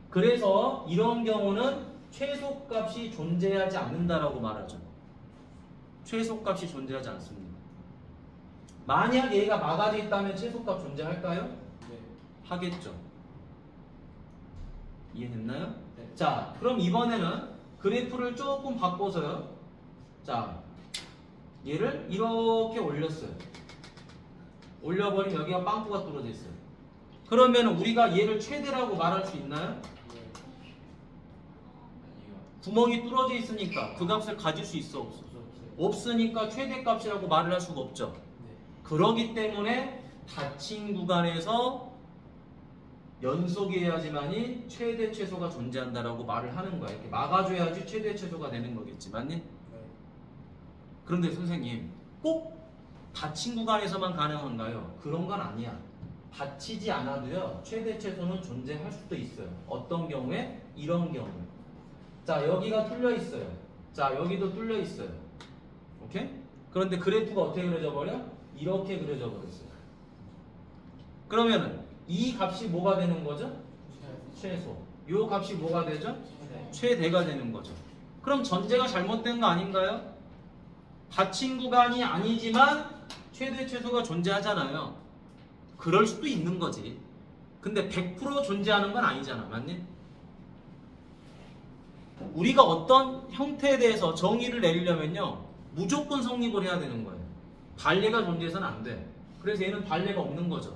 그래서 이런 경우는 최소값이 존재하지 않는다라고 말하죠. 최소값이 존재하지 않습니다. 만약 얘가 막아져 있다면 최소값 존재할까요? 네. 하겠죠. 이해됐나요? 네. 자, 그럼 이번에는 그래프를 조금 바꿔서요. 자, 얘를 이렇게 올렸어요. 올려버리면 여기가 빵꾸가 뚫어져 있어요. 그러면 우리가 얘를 최대라고 말할 수 있나요? 네. 아니요. 구멍이 뚫어져 있으니까 그 값을 가질 수 있어 없어? 없어요. 없으니까 최대값이라고 말을 할 수가 없죠. 네. 그러기 때문에 닫힌 구간에서 연속이어야지만이 최대 최소가 존재한다라고 말을 하는 거야. 이렇게 막아줘야지 최대 최소가 되는 거겠지, 맞니? 네. 그런데 선생님 꼭 닫힌 구간에서만 가능한가요? 그런 건 아니야. 닫히지 않아도요 최대 최소는 존재할 수도 있어요. 어떤 경우에? 이런 경우에. 자, 여기가 뚫려 있어요. 자, 여기도 뚫려 있어요. 오케이? 그런데 그래프가 어떻게 그려져 버려? 이렇게 그려져 버렸어요. 그러면은 이 값이 뭐가 되는 거죠? 최소. 요 값이 뭐가 되죠? 네. 최대가 되는 거죠. 그럼 전제가 잘못된 거 아닌가요? 닫힌 구간이 아니지만 최대 최소가 존재하잖아요. 그럴 수도 있는 거지. 근데 100% 존재하는 건 아니잖아. 맞니? 우리가 어떤 형태에 대해서 정의를 내리려면요 무조건 성립을 해야 되는 거예요. 반례가 존재해서는 안 돼. 그래서 얘는 반례가 없는 거죠.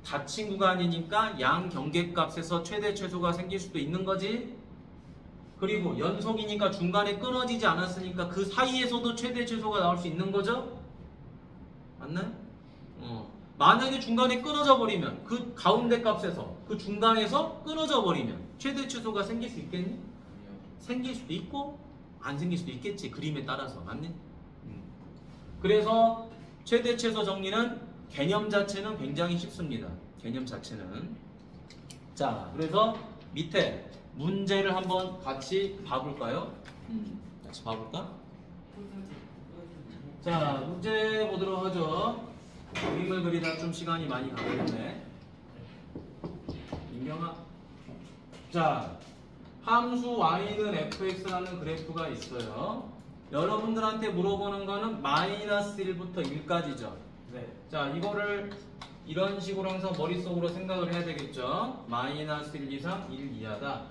닫힌 구간이니까 양 경계값에서 최대 최소가 생길 수도 있는 거지. 그리고 연속이니까 중간에 끊어지지 않았으니까 그 사이에서도 최대 최소가 나올 수 있는 거죠. 맞나요? 만약에 중간에 끊어져 버리면 그 가운데 값에서 그 중간에서 끊어져 버리면 최대 최소가 생길 수 있겠니? 아니요. 생길 수도 있고 안 생길 수도 있겠지. 그림에 따라서. 맞니? 그래서 최대 최소 정리는 개념 자체는 굉장히 쉽습니다. 개념 자체는. 자, 그래서 밑에 문제를 한번 같이 봐볼까요? 같이 봐볼까? 자, 문제 보도록 하죠. 그림을 그리다 좀 시간이 많이 가겠네. 민경아. 자, 함수 y는 fx라는 그래프가 있어요. 여러분들한테 물어보는 거는 마이너스 1부터 1까지죠. 네. 자, 이거를 이런 식으로 항상 머릿속으로 생각을 해야 되겠죠. 마이너스 1 이상 1 이하다.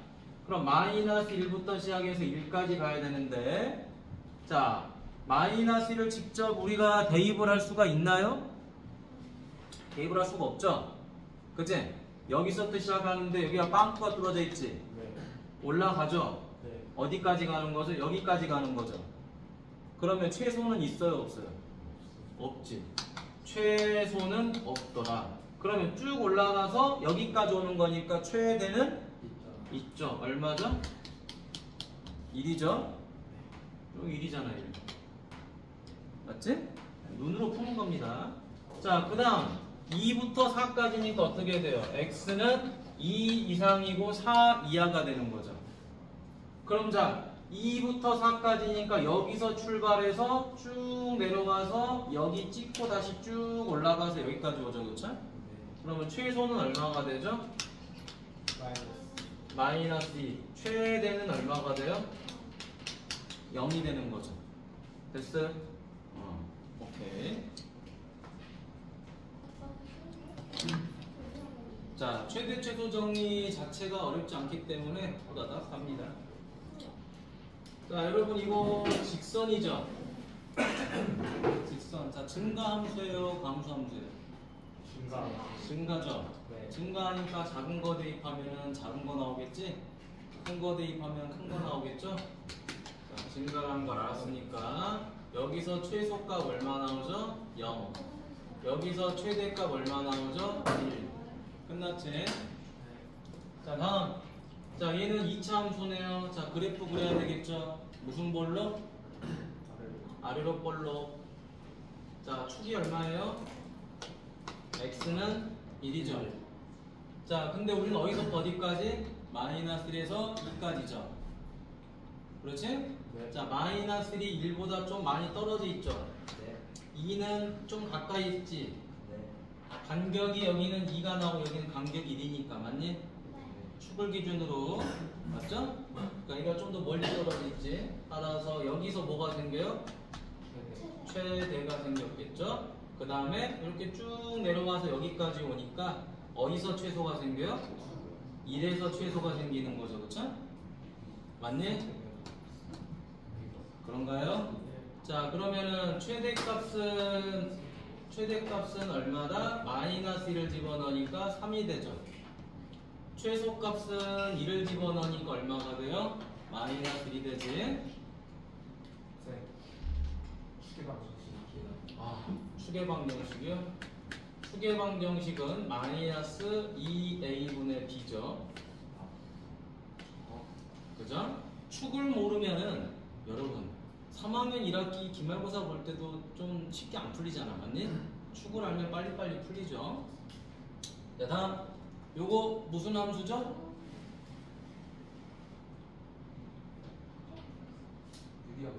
그럼 마이너스 1부터 시작해서 1까지 가야 되는데, 자, 마이너스 1을 직접 우리가 대입을 할 수가 있나요? 대입을 할 수가 없죠. 그치? 여기서부터 시작하는데 여기가 빵꾸가 뚫어져 있지. 네. 올라가죠. 네. 어디까지 가는 거죠? 여기까지 가는 거죠. 그러면 최소는 있어요, 없어요? 없지. 최소는 없더라. 그러면 쭉 올라가서 여기까지 오는 거니까 최대는 있다. 있죠. 얼마죠? 1이죠? 여기 1이잖아요. 1. 맞지? 눈으로 푸는 겁니다. 자, 그 다음 2부터 4까지니까 어떻게 돼요? x는 2 이상이고 4 이하가 되는 거죠. 그럼 자, 2부터 4까지니까 여기서 출발해서 쭉 내려가서 여기 찍고 다시 쭉 올라가서 여기까지 오죠. 그렇죠? 그러면 최소는 얼마가 되죠? 마이너스. 마이너스 2. 최대는 얼마가 돼요? 0이 되는 거죠. 됐어요? 오케이. 자, 최대 최소 정리 자체가 어렵지 않기 때문에 보다다 갑니다. 자, 여러분 이거 직선이죠? 직선. 자, 증가함수예요, 감소함수예요? 증가. 증가죠? 네. 증가하니까 작은 거 대입하면은 작은 거 나오겠지? 큰 거 대입하면 큰 거 나오겠죠? 자, 증가한 걸 알았으니까 여기서 최소값 얼마 나오죠? 0. 여기서 최대값 얼마 나오죠? 1. 끝났지? 자, 다음. 자, 얘는 2차 함수네요. 자, 그래프 그려야 되겠죠? 무슨 볼로? 아래로 볼로. 자, 축이 얼마예요? x는 1이죠. 자, 근데 우리는 어디서부터 어디까지? 마이너스 1에서 2까지죠. 그렇지? 네. 자, 마이너스 1이 1보다 좀 많이 떨어져 있죠. 네. 2는 좀 가까이 있지. 네. 간격이 여기는 2가 나오고 여기는 간격이 1이니까 맞니? 축을 기준으로 맞죠? 그러니까 이거 좀 더 멀리 떨어져 있지. 따라서 여기서 뭐가 생겨요? 최대가 생겼겠죠? 그 다음에 이렇게 쭉 내려와서 여기까지 오니까 어디서 최소가 생겨요? 1에서 최소가 생기는 거죠. 그쵸? 맞니? 그런가요? 자, 그러면은 최대값은 얼마다? 마이너스 1을 집어넣으니까 3이 되죠. 최소값은 2를 집어넣으니까 얼마가 돼요? 마이너스 1이 되지. 축의 방정식이요? 축의 방정식은 마이너스 2a분의 b죠. 그죠? 축을 모르면은 여러분 3학년 1학기 기말고사 볼 때도 좀 쉽게 안 풀리잖아. 맞니? 축을 알면 빨리빨리 풀리죠. 자, 다음 요거 무슨 함수죠?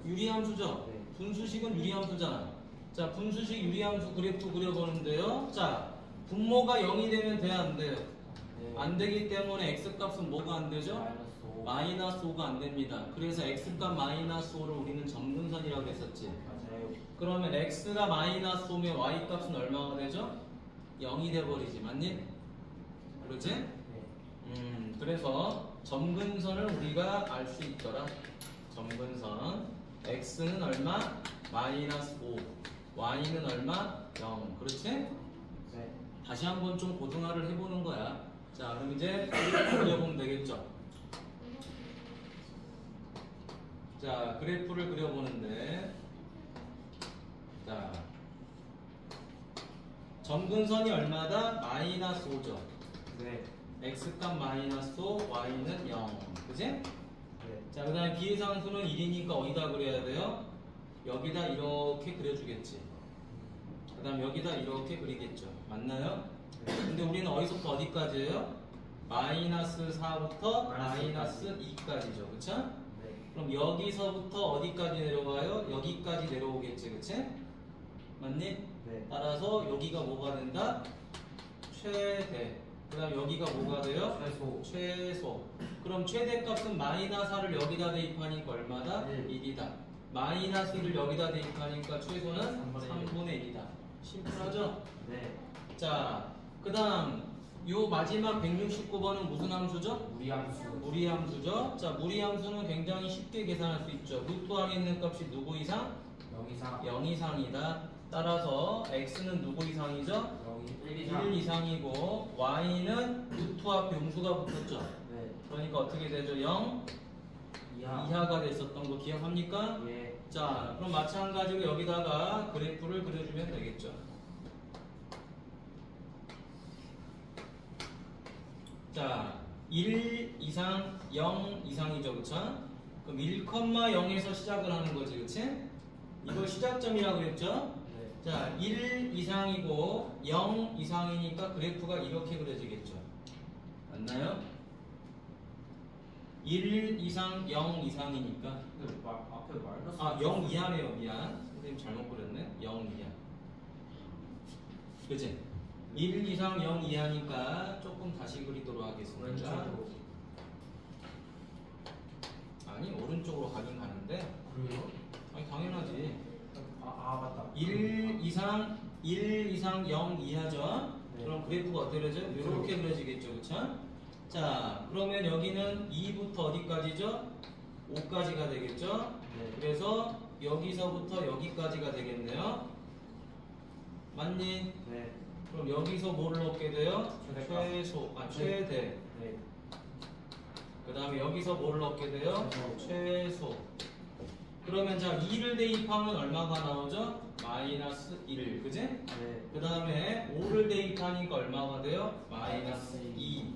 유리함수죠? 네. 분수식은 유리함수잖아. 자, 분수식 유리함수 그래프 그려보는데요. 자, 분모가 0이 되면 돼야 안 돼요? 네. 안 되기 때문에 x값은 뭐가 안 되죠? 마이너스 5. 마이너스 5가 안 됩니다. 그래서 x값 마이너스 5를 우리는 점근선이라고 했었지. 맞아요. 그러면 x가 마이너스 5면 y값은 얼마가 되죠? 0이 돼버리지. 맞니? 그렇지? 네. 그래서 점근선을 우리가 알 수 있더라. 점근선 x는 얼마? 마이너스 5 y는 얼마? 0 그렇지? 네. 다시 한번 좀 고등화를 해보는 거야. 자, 그럼 이제 그려보면 되겠죠? 자, 그래프를 그려보는데 자, 점근선이 얼마다? 마이너스 5죠. 네. x값 마이너스 5, y는 0 그지? 네. 자, 그 다음에 비해상수는 1이니까 어디다 그려야 돼요? 여기다 이렇게 그려주겠지. 그 다음 여기다 이렇게 그리겠죠. 맞나요? 근데 우리는 어디서부터 어디까지예요? 마이너스 4부터 마이너스 2까지죠. 그쵸? 네. 그럼 여기서부터 어디까지 내려와요? 여기까지 내려오겠지. 그치? 맞니? 네. 따라서 여기가 뭐가 된다? 최대. 그 다음 여기가 뭐가 돼요? 최소. 최소. 그럼 최대값은 마이너스 4를 여기다 대입하니까 얼마다? 1이다. 마이너스 1을 여기다 대입하니까 최소는 3분의 1이다. 심플하죠? 네. 자, 그 다음 요 마지막 169번은 무슨 함수죠? 무리함수. 무리함수죠. 자, 무리함수는 굉장히 쉽게 계산할 수 있죠. 루트 안에 있는 값이 누구 이상? 0 이상. 0 이상이다. 따라서 x는 누구 이상이죠? 0이 1 이상. 1 이상이고 y는 루트 앞에 음수가 붙었죠. 네. 그러니까 어떻게 되죠? 0 이하. 이하가 됐었던 거 기억합니까? 예. 자, 그럼 마찬가지로 여기다가 그래프를 그려주면 되겠죠. 자, 1 이상, 0 이상이죠, 그쵸? 그럼 1,0에서 시작을 하는 거지, 그치? 이걸 시작점이라고 그랬죠? 네. 자, 1 이상이고 0 이상이니까 그래프가 이렇게 그려지겠죠. 맞나요? 1 이상, 0 이상이니까. 근데 앞에 마이너스. 아, 0 이하네요. 미안. 선생님 잘못 그렸네. 0 이하. 그치? 1 이상 0 이하니까 조금 다시 그리도록 하겠습니다. 왼쪽으로. 아니 오른쪽으로 가긴 가는데 그래요? 아니 당연하지. 맞다. 1 이상 0 이하죠. 네. 그럼 그래프가 어떻게 그려져? 이렇게 그려지겠죠, 그렇죠? 자, 그러면 여기는 2부터 어디까지죠? 5까지가 되겠죠? 네. 그래서 여기서부터 여기까지가 되겠네요. 맞니? 네. 그럼 여기서 뭐를 얻게 돼요? 최대. 네. 그 다음에 여기서 뭐를 얻게 돼요? 최소. 그러면 자 2를 대입하면 얼마가 나오죠? 마이너스 1, 그지? 네. 그 다음에 5를 대입하니까 얼마가 돼요? 마이너스 2.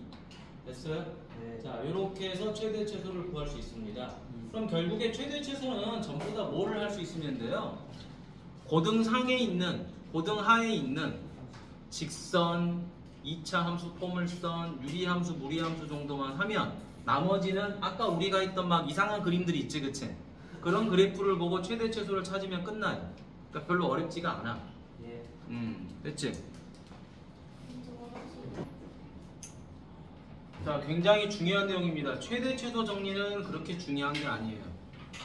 됐어요? 네. 자 이렇게 해서 최대 최소를 구할 수 있습니다. 그럼 결국에 최대 최소는 전부 다 뭐를 할 수 있으면 돼요? 고등상에 있는, 고등하에 있는 직선, 2차 함수, 포물선, 유리함수, 무리함수 정도만 하면 나머지는 아까 우리가 했던 막 이상한 그림들이 있지, 그치? 그런 그래프를 보고 최대 최소를 찾으면 끝나요. 그러니까 별로 어렵지가 않아. 예. 됐지? 자, 굉장히 중요한 내용입니다. 최대 최소 정리는 그렇게 중요한 게 아니에요.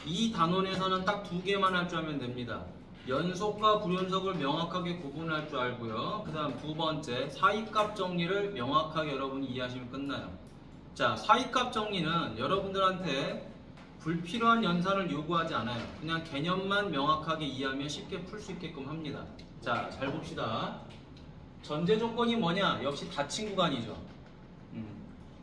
이 단원에서는 딱 두 개만 할 줄 알면 됩니다. 연속과 불연속을 명확하게 구분할 줄 알고요. 그 다음 두 번째, 사이값 정리를 명확하게 여러분이 이해하시면 끝나요. 자, 사이값 정리는 여러분들한테 불필요한 연산을 요구하지 않아요. 그냥 개념만 명확하게 이해하면 쉽게 풀 수 있게끔 합니다. 자, 잘 봅시다. 전제 조건이 뭐냐? 역시 닫힌 구간이죠.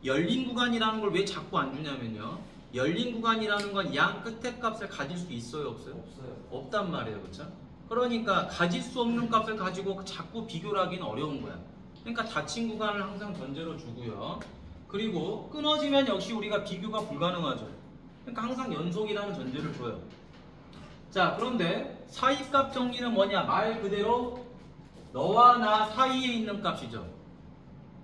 열린 구간이라는 걸 왜 자꾸 안 주냐면요. 열린 구간이라는 건 양 끝의 값을 가질 수 있어요, 없어요? 없어요. 없단 말이에요, 그렇죠? 그러니까 가질 수 없는 값을 가지고 자꾸 비교를 하기는 어려운 거야. 그러니까 닫힌 구간을 항상 전제로 주고요. 그리고 끊어지면 역시 우리가 비교가 불가능하죠. 그러니까 항상 연속이라는 전제를 줘요. 자, 그런데 사이값 정리는 뭐냐? 말 그대로 너와 나 사이에 있는 값이죠.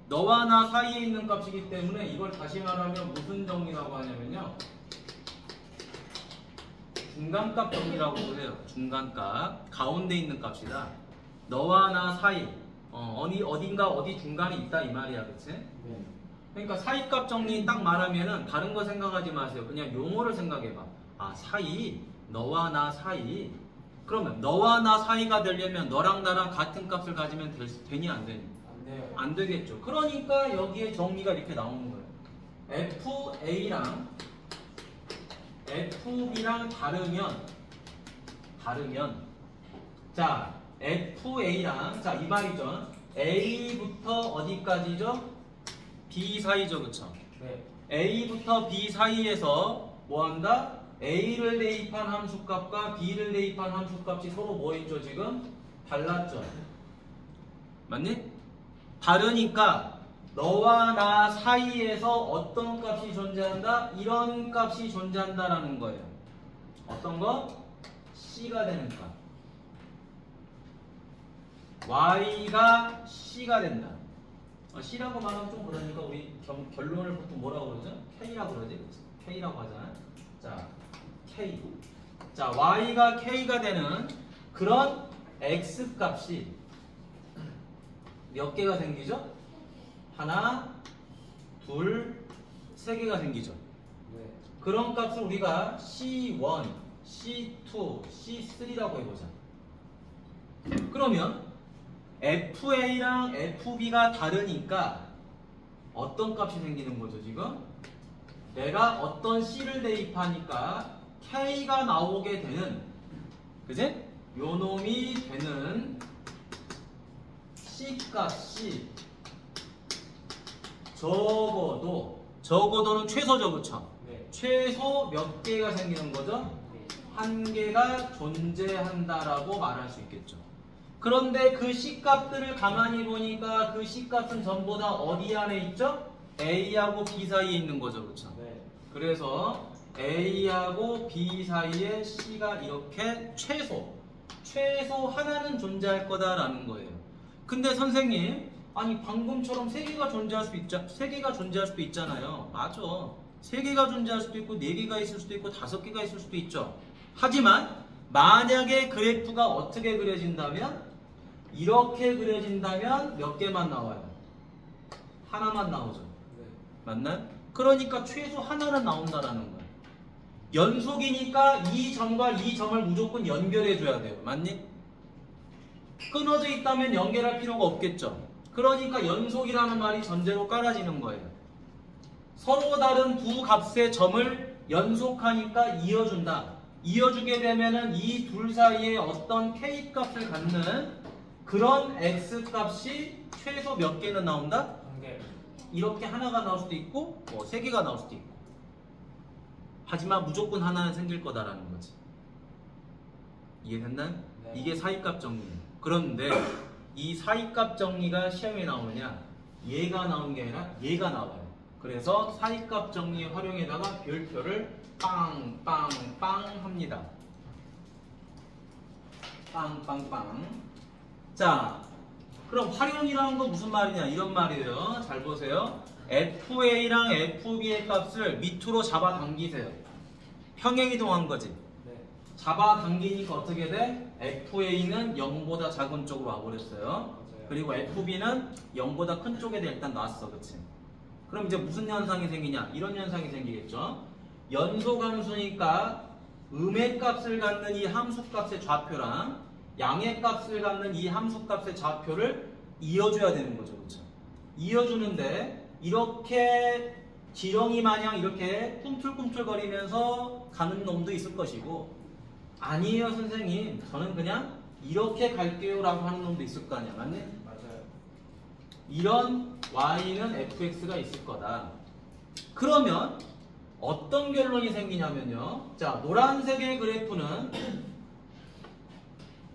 너와 나 사이에 있는 값이기 때문에 이걸 다시 말하면 무슨 정리라고 하냐면요. 중간값 정리라고 해요. 중간값. 가운데 있는 값이다. 너와 나 사이. 어딘가 어디 중간에 있다 이 말이야, 그치? 네. 그러니까 사이값 정리 딱 말하면은 다른 거 생각하지 마세요. 그냥 용어를 생각해봐. 아, 사이. 너와 나 사이. 그러면 너와 나 사이가 되려면 너랑 나랑 같은 값을 가지면 되니 안 되니? 안 돼요. 안 되겠죠. 그러니까 여기에 정리가 이렇게 나오는 거예요. FA랑 FB랑 다르면 자, FA랑 자, 이 말이죠. A부터 어디까지죠? B 사이죠, 그쵸? 네. A부터 B 사이에서 뭐 한다? A를 대입한 함수값과 B를 대입한 함수값이 서로 뭐 했죠, 지금? 달랐죠. 맞니? 다르니까 너와 나 사이에서 어떤 값이 존재한다? 이런 값이 존재한다라는 거예요. 어떤 거? C가 되는 값. Y가 C가 된다. C라고 말하면 좀 그러니까 우리 결론을 보통 뭐라고 그러죠? K라고 그러지? K라고 하잖아. 자, K. 자, Y가 K가 되는 그런 X 값이 몇 개가 생기죠? 하나, 둘, 세 개가 생기죠. 네. 그런 값을 우리가 C1, C2, C3라고 해보자. 그러면 FA랑 FB가 다르니까 어떤 값이 생기는 거죠, 지금? 내가 어떤 C를 대입하니까 K가 나오게 되는, 그지? 요 놈이 되는 C값이 적어도는 최소죠, 그쵸? 네. 최소 몇 개가 생기는 거죠? 네. 한 개가 존재한다라고 말할 수 있겠죠. 그런데 그 C값들을 가만히 보니까 그 C값은 전부 다 어디 안에 있죠? A하고 B 사이에 있는 거죠, 그쵸? 네. 그래서 A하고 B 사이에 C가 이렇게 최소 하나는 존재할 거다라는 거예요. 근데 선생님, 아니 방금처럼 세 개가 존재할 수도 있잖아요. 맞아. 세 개가 존재할 수도 있고 네 개가 있을 수도 있고 다섯 개가 있을 수도 있죠. 하지만 만약에 그래프가 어떻게 그려진다면 이렇게 그려진다면 몇 개만 나와요? 하나만 나오죠. 네. 맞나요? 그러니까 최소 하나는 나온다라는 거예요. 연속이니까 이 점과 이 점을 무조건 연결해 줘야 돼요. 맞니? 끊어져 있다면 연결할 필요가 없겠죠. 그러니까 연속이라는 말이 전제로 깔아지는 거예요. 서로 다른 두 값의 점을 연속하니까 이어준다. 이어주게 되면은 이 둘 사이에 어떤 k 값을 갖는 그런 x 값이 최소 몇 개는 나온다? 한 개. 이렇게 하나가 나올 수도 있고 뭐 세 개가 나올 수도 있고. 하지만 무조건 하나는 생길 거다라는 거지. 이해됐나요? 네. 이게 사이값 정리예요. 그런데 이 사이값 정리가 시험에 나오느냐? 얘가 나온 게 아니라 얘가 나와요. 그래서 사이값 정리 활용에다가 별표를 빵빵빵 합니다. 빵빵빵. 자, 그럼 활용이라는 건 무슨 말이냐? 이런 말이에요. 잘 보세요. FA랑 FB의 값을 밑으로 잡아당기세요. 평행이동한 거지. 네. 잡아당기니까 어떻게 돼? FA는 0보다 작은 쪽으로 와버렸어요. 맞아요. 그리고 FB는 0보다 큰 쪽에 일단 놨어. 그치? 그럼 이제 무슨 현상이 생기냐? 이런 현상이 생기겠죠? 연소함수니까 음의 값을 갖는 이 함수값의 좌표랑 양의 값을 갖는 이 함수값의 좌표를 이어줘야 되는 거죠. 그렇죠? 이어주는데 이렇게 지렁이 마냥 이렇게 꿈틀꿈틀거리면서 가는 놈도 있을 것이고 아니에요 선생님 저는 그냥 이렇게 갈게요 라고 하는 놈도 있을 거 아니야. 맞니? 맞아요. 이런 y는 fx가 있을 거다. 그러면 어떤 결론이 생기냐면요. 자, 노란색의 그래프는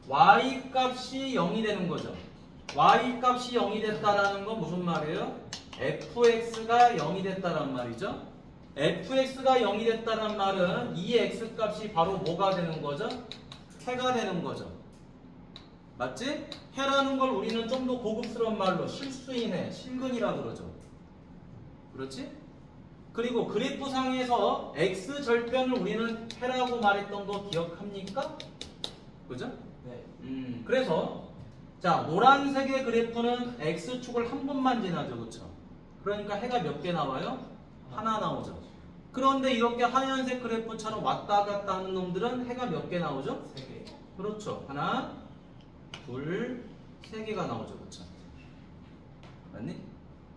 y 값이 0이 되는 거죠. y 값이 0이 됐다라는 건 무슨 말이에요? fx가 0이 됐다란 말이죠. fx가 0이 됐다란 말은 이 x 값이 바로 뭐가 되는 거죠? 해가 되는 거죠. 맞지? 해라는 걸 우리는 좀 더 고급스러운 말로 실수인해, 실근이라 그러죠. 그렇지? 그리고 그래프상에서 x절편을 우리는 해라고 말했던 거 기억합니까? 그죠? 네. 그래서 자 노란색의 그래프는 x축을 한 번만 지나죠. 그렇죠? 그러니까 해가 몇 개 나와요? 하나 나오죠. 그런데 이렇게 하얀색 그래프처럼 왔다 갔다 하는 놈들은 해가 몇 개 나오죠? 3개. 그렇죠. 하나, 둘, 세 개가 나오죠. 그렇죠? 맞니?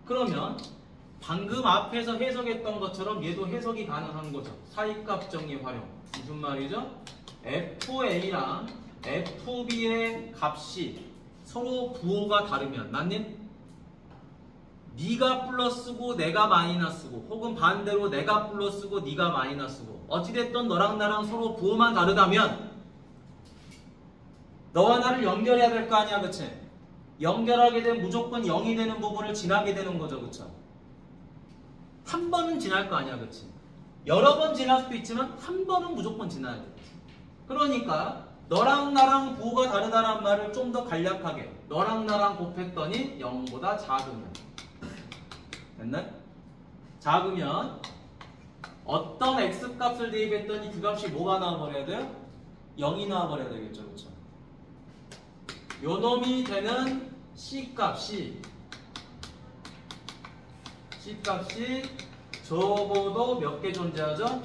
그러면 방금 앞에서 해석했던 것처럼 얘도 해석이 가능한 거죠. 사이값 정리 활용. 무슨 말이죠? FA랑 FB의 값이 서로 부호가 다르면 맞니? 네가 플러스고 내가 마이너스고 혹은 반대로 내가 플러스고 네가 마이너스고 어찌됐든 너랑 나랑 서로 부호만 다르다면 너와 나를 연결해야 될 거 아니야. 그치? 연결하게 되면 무조건 0이 되는 부분을 지나게 되는 거죠. 그쵸? 한 번은 지날 거 아니야. 그치? 여러 번 지날 수도 있지만 한 번은 무조건 지나야 돼. 그러니까 너랑 나랑 부호가 다르다는 말을 좀 더 간략하게 너랑 나랑 곱했더니 0보다 작으면 됐나요? 작으면 어떤 x값을 대입했더니 그 값이 뭐가 나와버려야 돼요? 0이 나와버려야 되겠죠. 그렇죠? 요놈이 되는 c값이 적어도 몇 개 존재하죠?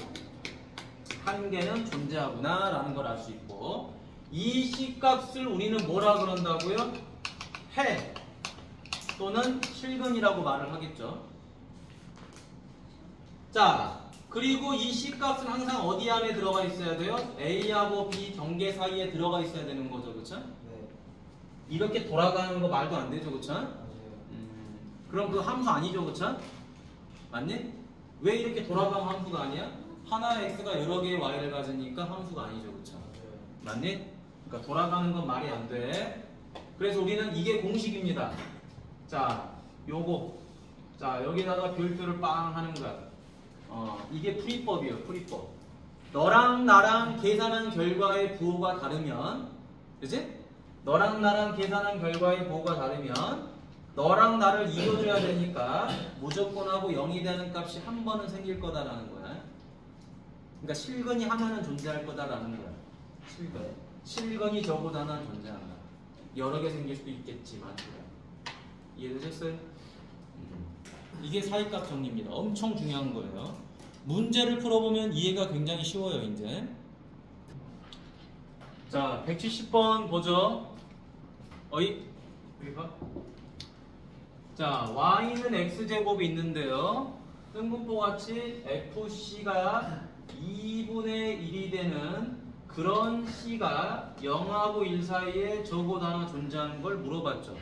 한 개는 존재하구나 라는 걸 알 수 있고 이 c값을 우리는 뭐라 그런다고요? 해 또는 실근이라고 말을 하겠죠. 자, 그리고 이 c값은 항상 어디 안에 들어가 있어야 돼요? A하고 B 경계 사이에 들어가 있어야 되는 거죠. 그쵸? 네. 이렇게 돌아가는 거 말도 안 되죠. 그쵸? 맞아요. 그럼 그 함수 아니죠. 그쵸? 맞니? 왜 이렇게 돌아가는 함수가 아니야? 하나의 x가 여러 개의 y를 가지니까 함수가 아니죠. 그쵸? 맞아요. 맞니? 그러니까 돌아가는 건 말이 안 돼. 그래서 우리는 이게 공식입니다. 자, 요거. 자, 여기다가 별표를 빵 하는 거야. 이게 풀이법이에요. 풀이법. 너랑 나랑 계산한 결과의 부호가 다르면 그치? 너랑 나랑 계산한 결과의 부호가 다르면 너랑 나를 이어줘야 되니까 무조건 하고 0이 되는 값이 한 번은 생길 거다라는 거야. 그러니까 실근이 하나는 존재할 거다라는 거야. 실근이 적어도 하나는 존재한다. 여러 개 생길 수도 있겠지만. 이해되셨어요? 이게 사이값 정리입니다. 엄청 중요한 거예요. 문제를 풀어보면 이해가 굉장히 쉬워요, 이제. 자, 170번 보죠. 어이? 자, y는 x제곱이 있는데요. 뜬금포 같이 fc가 2분의 1이 되는 그런 c가 0하고 1 사이에 적어도 하나 존재하는 걸 물어봤죠.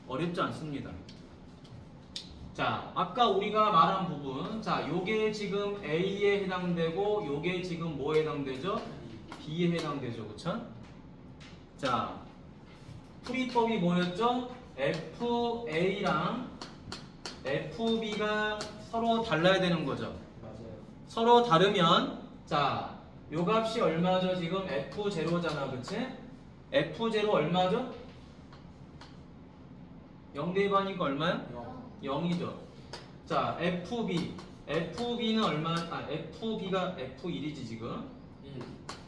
어렵지 않습니다. 자, 아까 우리가 말한 부분, 자, 요게 지금 A에 해당되고 요게 지금 뭐에 해당되죠? B에 해당되죠. 그쵸? 자, 풀이법이 뭐였죠? FA랑 FB가 서로 달라야 되는 거죠. 맞아요. 서로 다르면, 자, 요 값이 얼마죠? 지금 F0잖아. 그치? F0 얼마죠? 0 대입하니까 얼마야? 0이죠. 자, FB는 얼마? FB가 F1이지 지금.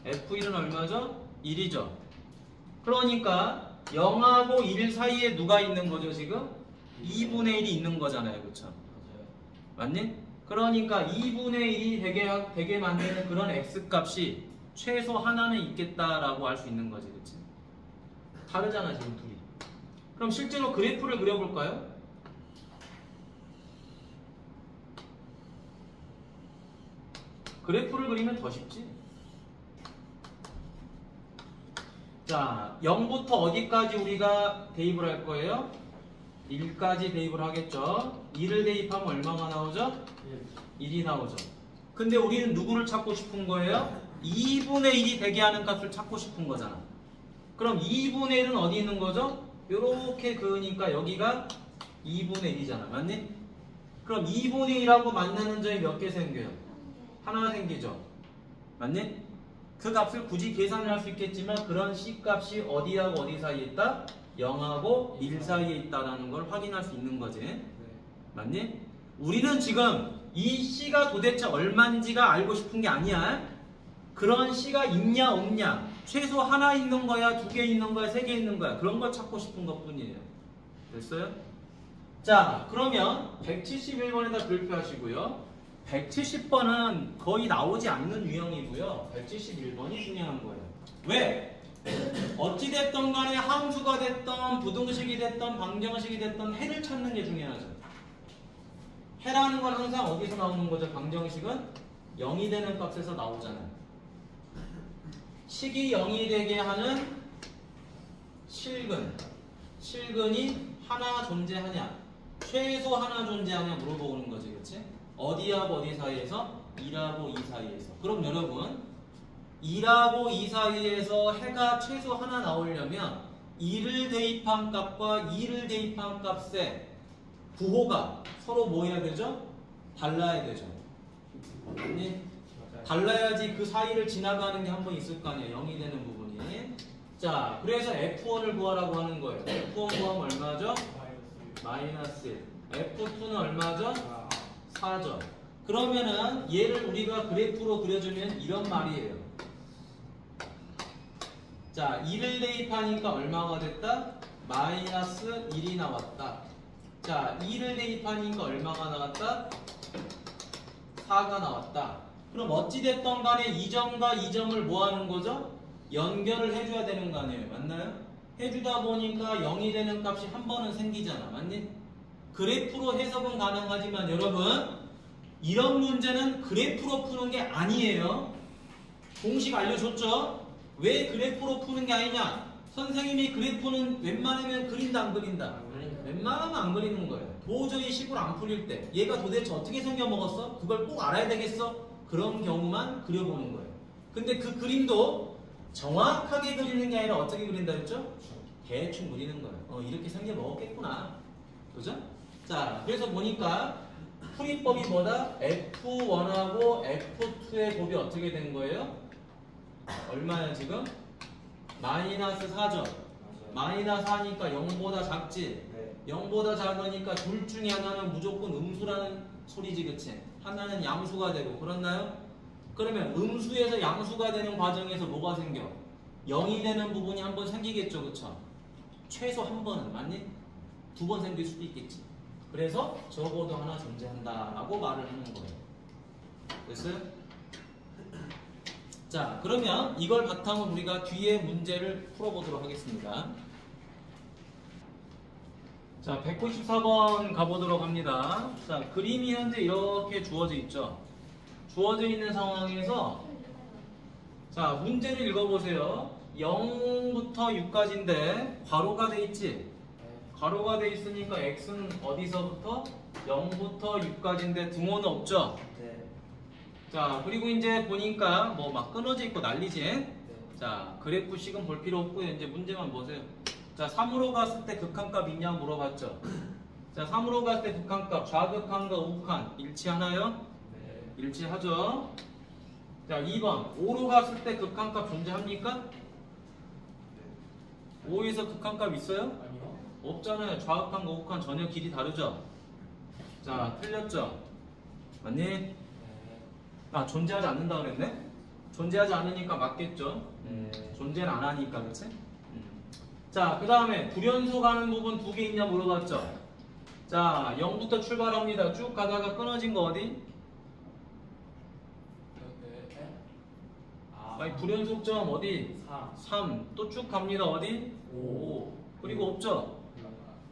1. F1은 얼마죠? 1이죠. 그러니까 0하고 1 사이에 누가 있는 거죠 지금? 2분의 1이 있는 거잖아요. 그쵸? 맞아요. 맞니? 그러니까 2분의 1이 되게 만드는 그런 X값이 최소 하나는 있겠다라고 할 수 있는 거지. 그치? 다르잖아 지금 둘이. 그럼 실제로 그래프를 그려볼까요? 그래프를 그리면 더 쉽지. 자, 0부터 어디까지 우리가 대입을 할 거예요? 1까지 대입을 하겠죠. 2를 대입하면 얼마가 나오죠? 1이 나오죠. 근데 우리는 누구를 찾고 싶은 거예요? 2분의 1이 되게 하는 값을 찾고 싶은 거잖아. 그럼 2분의 1은 어디 있는 거죠? 요렇게 그으니까 여기가 2분의 1이잖아. 맞니? 그럼 2분의 1하고 만나는 점이 몇 개 생겨요? 하나 생기죠. 맞니? 그 값을 굳이 계산을 할 수 있겠지만 그런 C값이 어디하고 어디 사이에 있다? 0하고 1 사이에 있다는 걸 확인할 수 있는 거지. 네. 맞니? 우리는 지금 이 C가 도대체 얼만지가 알고 싶은 게 아니야. 그런 C가 있냐 없냐, 최소 하나 있는 거야, 두 개 있는 거야, 세 개 있는 거야, 그런 걸 찾고 싶은 것 뿐이에요. 됐어요? 자, 그러면 171번에다 불표하시고요. 170번은 거의 나오지 않는 유형이고요. 171번이 중요한 거예요. 왜? 어찌됐든 간에 함수가 됐던 부등식이 됐던 방정식이 됐던 해를 찾는 게 중요하죠. 해라는 건 항상 어디서 나오는 거죠? 방정식은 0이 되는 값에서 나오잖아요. 식이 0이 되게 하는 실근이 하나 존재하냐, 최소 하나 존재하냐 물어보는 거지. 그치? 어디하고 어디 사이에서? 1하고 2 사이에서. 그럼 여러분, 1하고 2 사이에서 해가 최소 하나 나오려면 1을 대입한 값과 2를 대입한 값의 부호가 서로 뭐 해야 되죠? 달라야 되죠. 아니? 달라야지 그 사이를 지나가는 게 한 번 있을 거 아니에요. 0이 되는 부분이. 자, 그래서 F1을 구하라고 하는 거예요. F1 구하면 얼마죠? 마이너스 1. F2는 얼마죠? 4죠. 그러면은 얘를 우리가 그래프로 그려주면 이런 말이에요. 자, 2를 대입하니까 얼마가 됐다? 마이너스 1이 나왔다. 자, 2를 대입하니까 얼마가 나왔다? 4가 나왔다. 그럼 어찌됐던 간에 이 점과 이 점을 뭐 하는 거죠? 연결을 해줘야 되는 거 아니에요. 맞나요? 해주다 보니까 0이 되는 값이 한 번은 생기잖아. 맞니? 그래프로 해석은 가능하지만 여러분, 이런 문제는 그래프로 푸는 게 아니에요. 공식 알려줬죠? 왜 그래프로 푸는 게 아니냐? 선생님이 그래프는 웬만하면 그린다 안 그린다? 웬만하면 안 그리는 거예요. 도저히 식으로 안 풀릴 때 얘가 도대체 어떻게 생겨 먹었어? 그걸 꼭 알아야 되겠어? 그런 경우만 그려보는 거예요. 근데 그 그림도 정확하게 그리는 게 아니라 어떻게 그린다 했죠? 대충 그리는 거예요. 이렇게 생겨 먹었겠구나. 그죠? 자, 그래서 보니까 풀이법이 뭐다? F1하고 F2의 곱이 어떻게 된 거예요? 얼마야 지금? 마이너스 4죠. 마이너스 4니까 0보다 작지? 네. 0보다 작으니까 둘 중에 하나는 무조건 음수라는 소리지. 그치? 하나는 양수가 되고. 그렇나요? 그러면 음수에서 양수가 되는 과정에서 뭐가 생겨? 0이 되는 부분이 한 번 생기겠죠, 그쵸? 최소 한 번은, 맞니? 2번 생길 수도 있겠지. 그래서 적어도 하나 존재한다라고 말을 하는 거예요. 됐어요? 자, 그러면 이걸 바탕으로 우리가 뒤에 문제를 풀어보도록 하겠습니다. 자, 194번 가보도록 합니다. 자, 그림이 현재 이렇게 주어져 있죠. 주어져 있는 상황에서 자, 문제를 읽어보세요. 0부터 6까지인데 괄호가 돼 있지? 괄호가 돼 있으니까 x는 어디서부터? 0부터 6까지인데 등호는 없죠? 네. 자, 그리고 이제 보니까 뭐 막 끊어져 있고 난리지? 네. 자, 그래프식은 볼 필요 없고요. 이제 문제만 보세요. 자, 3으로 갔을 때 극한값 있냐 물어봤죠? 자, 3으로 갔을 때 극한값, 좌극한과 우극한 일치하나요? 네. 일치하죠? 자, 2번 5로 갔을 때 극한값 존재합니까? 5에서 극한값 있어요? 아니요. 없잖아요. 좌극한과 우극한 전혀 길이 다르죠? 자, 틀렸죠? 맞니? 네. 아, 존재하지 않는다 그랬네? 존재하지 않으니까 맞겠죠? 네. 존재는 안 하니까, 그치? 자, 그 다음에 불연속 하는 부분 2개 있냐 물어봤죠? 자, 0부터 출발합니다. 쭉 가다가 끊어진 거 어디? 아니, 불연속점 어디? 3. 3. 또 쭉 갑니다. 어디? 5. 그리고 없죠? 네.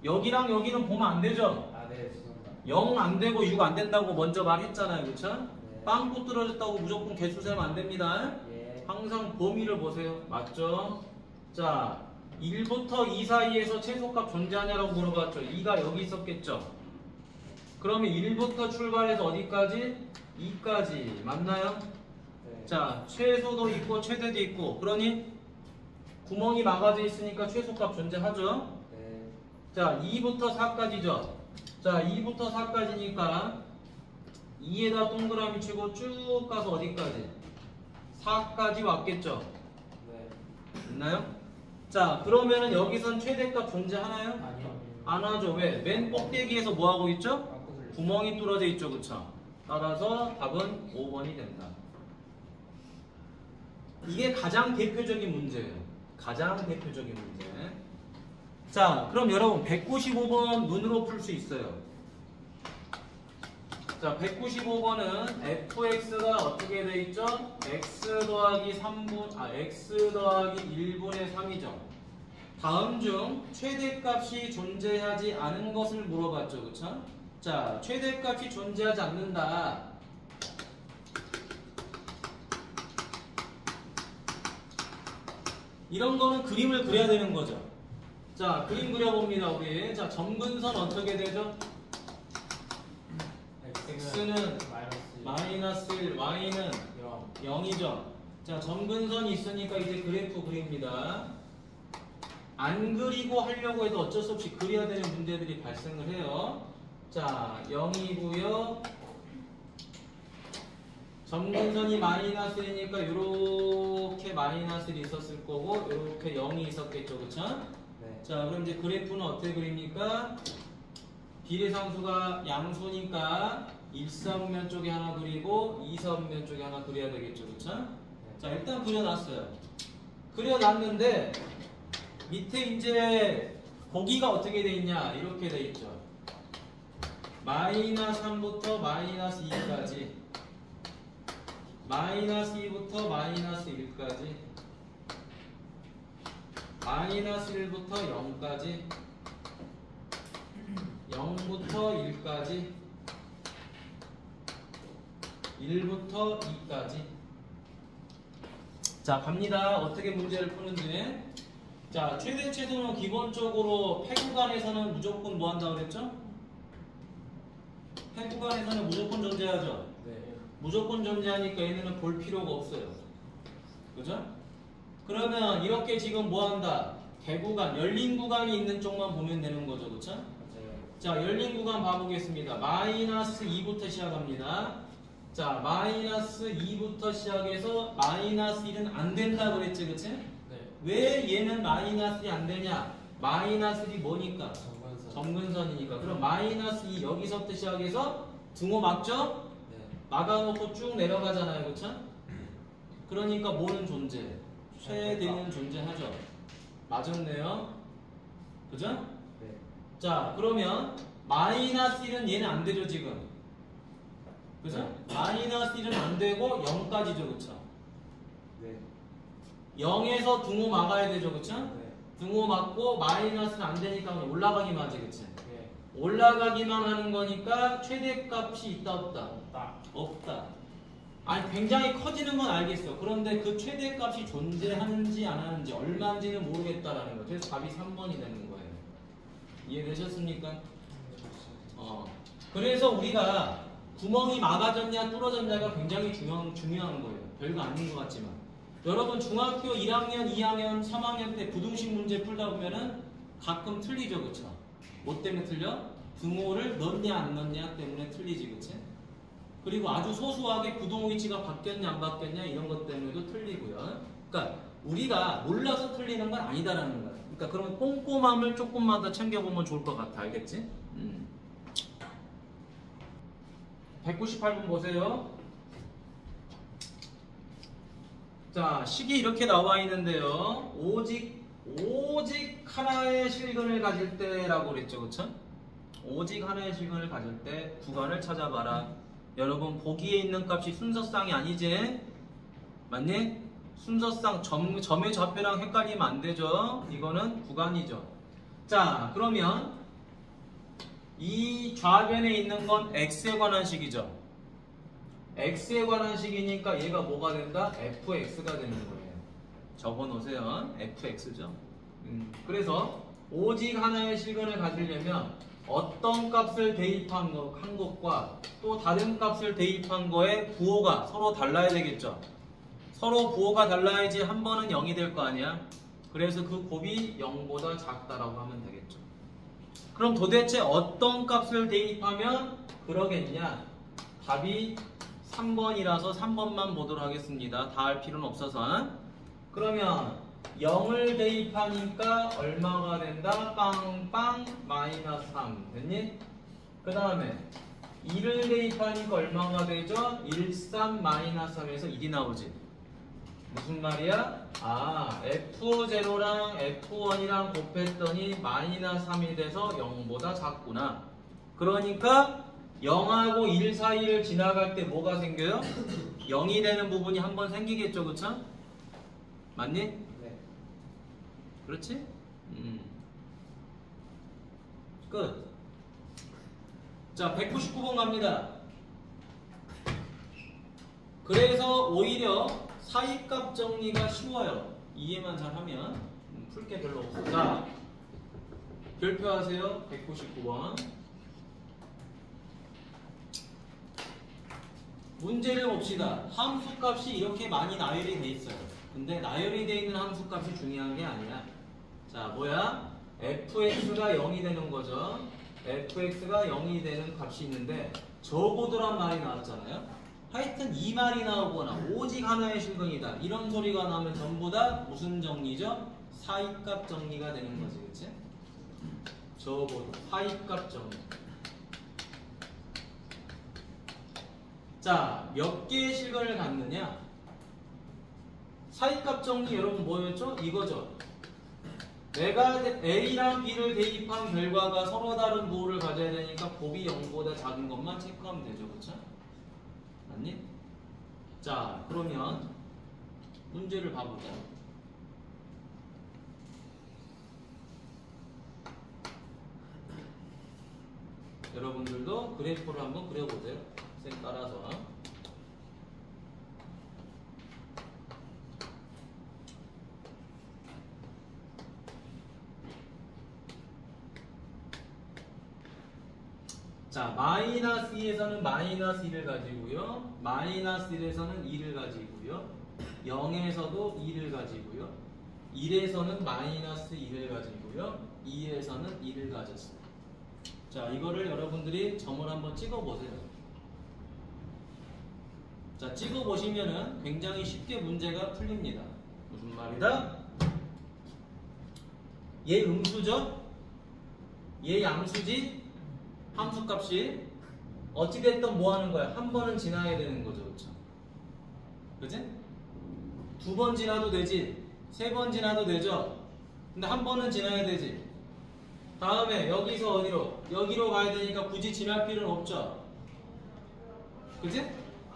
여기랑 여기는 보면 안 되죠? 아, 네. 죄송합니다. 0 안 되고 6 안 된다고 먼저 말했잖아요. 그쵸? 네. 빵꾸 떨어졌다고 무조건 개수 세면 안 됩니다. 예. 항상 범위를 보세요. 맞죠? 자, 1부터 2 사이에서 최소값 존재하냐라고 물어봤죠. 2가 여기 있었겠죠? 그러면 1부터 출발해서 어디까지? 2까지. 맞나요? 네. 자, 최소도 있고 최대도 있고. 그러니 구멍이 막아져 있으니까 최소값 존재하죠? 네. 자, 2부터 4까지죠? 자, 2부터 4까지니까 2에다 동그라미 치고 쭉 가서 어디까지? 4까지 왔겠죠? 네. 됐나요? 자, 그러면은 여기선 최대값 존재하나요? 아니요. 안 하죠. 왜? 맨 꼭대기에서 뭐 하고 있죠? 바꿔서 구멍이 뚫어져 있죠. 그쵸? 따라서 답은 5번이 된다. 이게 가장 대표적인 문제예요. 가장 대표적인 문제. 자, 그럼 여러분 195번 눈으로 풀 수 있어요. 자, 195번은 fx가 어떻게 돼 있죠? x 더하기 1분의 3이죠. 다음 중 최대값이 존재하지 않은 것을 물어봤죠. 그쵸? 자, 최대값이 존재하지 않는다. 이런 거는 그림을 그려야 되는 거죠. 자, 그림 그려봅니다, 우리. 자, 점근선 어떻게 되죠? x는 마이너스 1, y는 0. 0이죠. 자, 점근선이 있으니까 이제 그래프 그립니다. 안 그리고 하려고 해도 어쩔 수 없이 그려야 되는 문제들이 발생을 해요. 자, 0이고요. 점근선이 마이너스 1이니까 이렇게 마이너스 1이 있었을 거고 이렇게 0이 있었겠죠. 그쵸? 네. 자, 그럼 이제 그래프는 어떻게 그립니까? 비례상수가 양수니까 1사분면 쪽에 하나 그리고 2사분면 쪽에 하나 그려야 되겠죠. 그쵸? 자, 일단 그려놨어요. 그려놨는데 밑에 이제 보기가 어떻게 돼 있냐? 이렇게 돼 있죠. 마이너스 3부터 마이너스 2까지, 마이너스 2부터 마이너스 1까지, 마이너스 1부터 0까지, 0부터 1까지, 1부터 2까지. 자, 갑니다. 어떻게 문제를 푸는지. 자, 최대 최소는 기본적으로 폐구간에서는 무조건 뭐 한다고 그랬죠? 폐구간에서는 무조건 존재하죠. 네. 무조건 존재하니까 얘네는 볼 필요가 없어요. 그죠? 그러면 이렇게 지금 뭐 한다? 개구간, 열린 구간이 있는 쪽만 보면 되는 거죠. 그쵸? 맞아요. 자, 열린 구간 봐보겠습니다. 마이너스 2부터 시작합니다. 자, 마이너스 2부터 시작해서 마이너스 1은 안 된다 그랬지, 그치? 네. 왜 얘는 마이너스 1이 안 되냐? 마이너스 1이 뭐니까? 정관선. 점근선이니까. 그럼 마이너스 2 여기서부터 시작해서 등호 막죠? 네. 막아놓고 쭉 내려가잖아요, 그쵸? 그러니까 뭐는 존재해? 최대는 존재하죠. 맞았네요. 그죠? 네. 자, 그러면 마이너스 1은 얘는 안 되죠, 지금. 그죠? 마이너스 1은 안 되고 0까지죠, 그쵸? 네. 0에서 등호 막아야 되죠, 그쵸? 네. 등호 막고 마이너스는 안 되니까 올라가기만 하지, 그치? 네. 올라가기만 하는 거니까 최대값이 있다, 없다? 딱. 없다. 아니, 굉장히 커지는 건 알겠어. 그런데 그 최대값이 존재하는지 안 하는지 얼마인지는 모르겠다라는 거. 그래서 답이 3번이 되는 거예요. 이해되셨습니까? 그래서 우리가 구멍이 막아졌냐 뚫어졌냐가 굉장히 중요한 거예요. 별거 아닌 것 같지만. 여러분 중학교 1학년, 2학년, 3학년 때 부등식 문제 풀다 보면은 가끔 틀리죠, 그쵸? 뭐 때문에 틀려? 등호를 넣냐 안 넣냐 때문에 틀리지, 그치? 그리고 아주 소소하게 부등호 위치가 바뀌었냐 안 바뀌었냐 이런 것 때문에도 틀리고요. 그러니까 우리가 몰라서 틀리는 건 아니다라는 거예요. 그러니까 그러면 꼼꼼함을 조금만 더 챙겨보면 좋을 것 같아. 알겠지? 198번 보세요. 자, 식이 이렇게 나와 있는데요. 오직 하나의 실근을 가질 때라고 그랬죠, 그쵸? 오직 하나의 실근을 가질 때 구간을 찾아봐라. 여러분 보기에 있는 값이 순서쌍이 아니지? 맞니? 순서쌍 점의 좌표랑 헷갈리면 안 되죠? 이거는 구간이죠. 자, 그러면 이 좌변에 있는 건 x에 관한 식이죠. x에 관한 식이니까 얘가 뭐가 된다? fx가 되는 거예요. 적어놓으세요. fx죠. 그래서 오직 하나의 실근을 가지려면 어떤 값을 대입한 것과 또 다른 값을 대입한 거에 부호가 서로 달라야 되겠죠. 서로 부호가 달라야지 한 번은 0이 될 거 아니야. 그래서 그 곱이 0보다 작다라고 하면 되겠죠. 그럼 도대체 어떤 값을 대입하면 그러겠냐? 답이 3번이라서 3번만 보도록 하겠습니다. 다 할 필요는 없어서. 그러면 0을 대입하니까 얼마가 된다? 빵빵 마이너스 3 됐니? 그 다음에 2를 대입하니까 얼마가 되죠? 1, 3 마이너스 3에서 1이 나오지. 무슨 말이야? 아, F0랑 F1이랑 곱했더니 마이너스 3이 돼서 0보다 작구나. 그러니까 0하고 1 사이를 지나갈 때 뭐가 생겨요? 0이 되는 부분이 한 번 생기겠죠, 그쵸? 맞니? 네. 그렇지? 끝. 자, 199번 갑니다. 그래서 오히려 사이값 정리가 쉬워요. 이해만 잘하면 풀 게 별로 없어. 자, 별표하세요. 199번. 문제를 봅시다. 함수값이 이렇게 많이 나열이 돼 있어요. 근데 나열이 돼 있는 함수값이 중요한 게 아니야. 자, 뭐야? fx가 0이 되는 거죠. fx가 0이 되는 값이 있는데 저보드란 말이 나왔잖아요. 하여튼 이 말이 나오거나 오직 하나의 실근이다 이런 소리가 나오면 전부 다 무슨 정리죠? 사이값 정리가 되는 거지, 그치? 저보드 사이값 정리. 자, 몇 개의 실근을 갖느냐? 사이값 정리 여러분 뭐였죠? 이거죠. 내가 A랑 B를 대입한 결과가 서로 다른 부호를 가져야 되니까 곱이 0보다 작은 것만 체크하면 되죠, 그쵸? 맞니? 자, 그러면 문제를 봐보자. 여러분들도 그래프를 한번 그려보세요. 쌤 따라서. 자, 마이너스 2에서는 마이너스 1을 가지고요. 마이너스 1에서는 2를 가지고요. 0에서도 2를 가지고요. 1에서는 마이너스 2를 가지고요. 2에서는 2를 가졌어요. 자, 이거를 여러분들이 점을 한번 찍어보세요. 자, 찍어보시면은 굉장히 쉽게 문제가 풀립니다. 무슨 말이다? 얘 음수죠? 얘 양수지? 함수값이 어찌됐든 뭐 하는 거야? 한 번은 지나야 되는 거죠, 그쵸? 그치? 두 번 지나도 되지? 3번 지나도 되죠? 근데 한 번은 지나야 되지. 다음에 여기서 어디로? 여기로 가야 되니까 굳이 지날 필요는 없죠. 그지?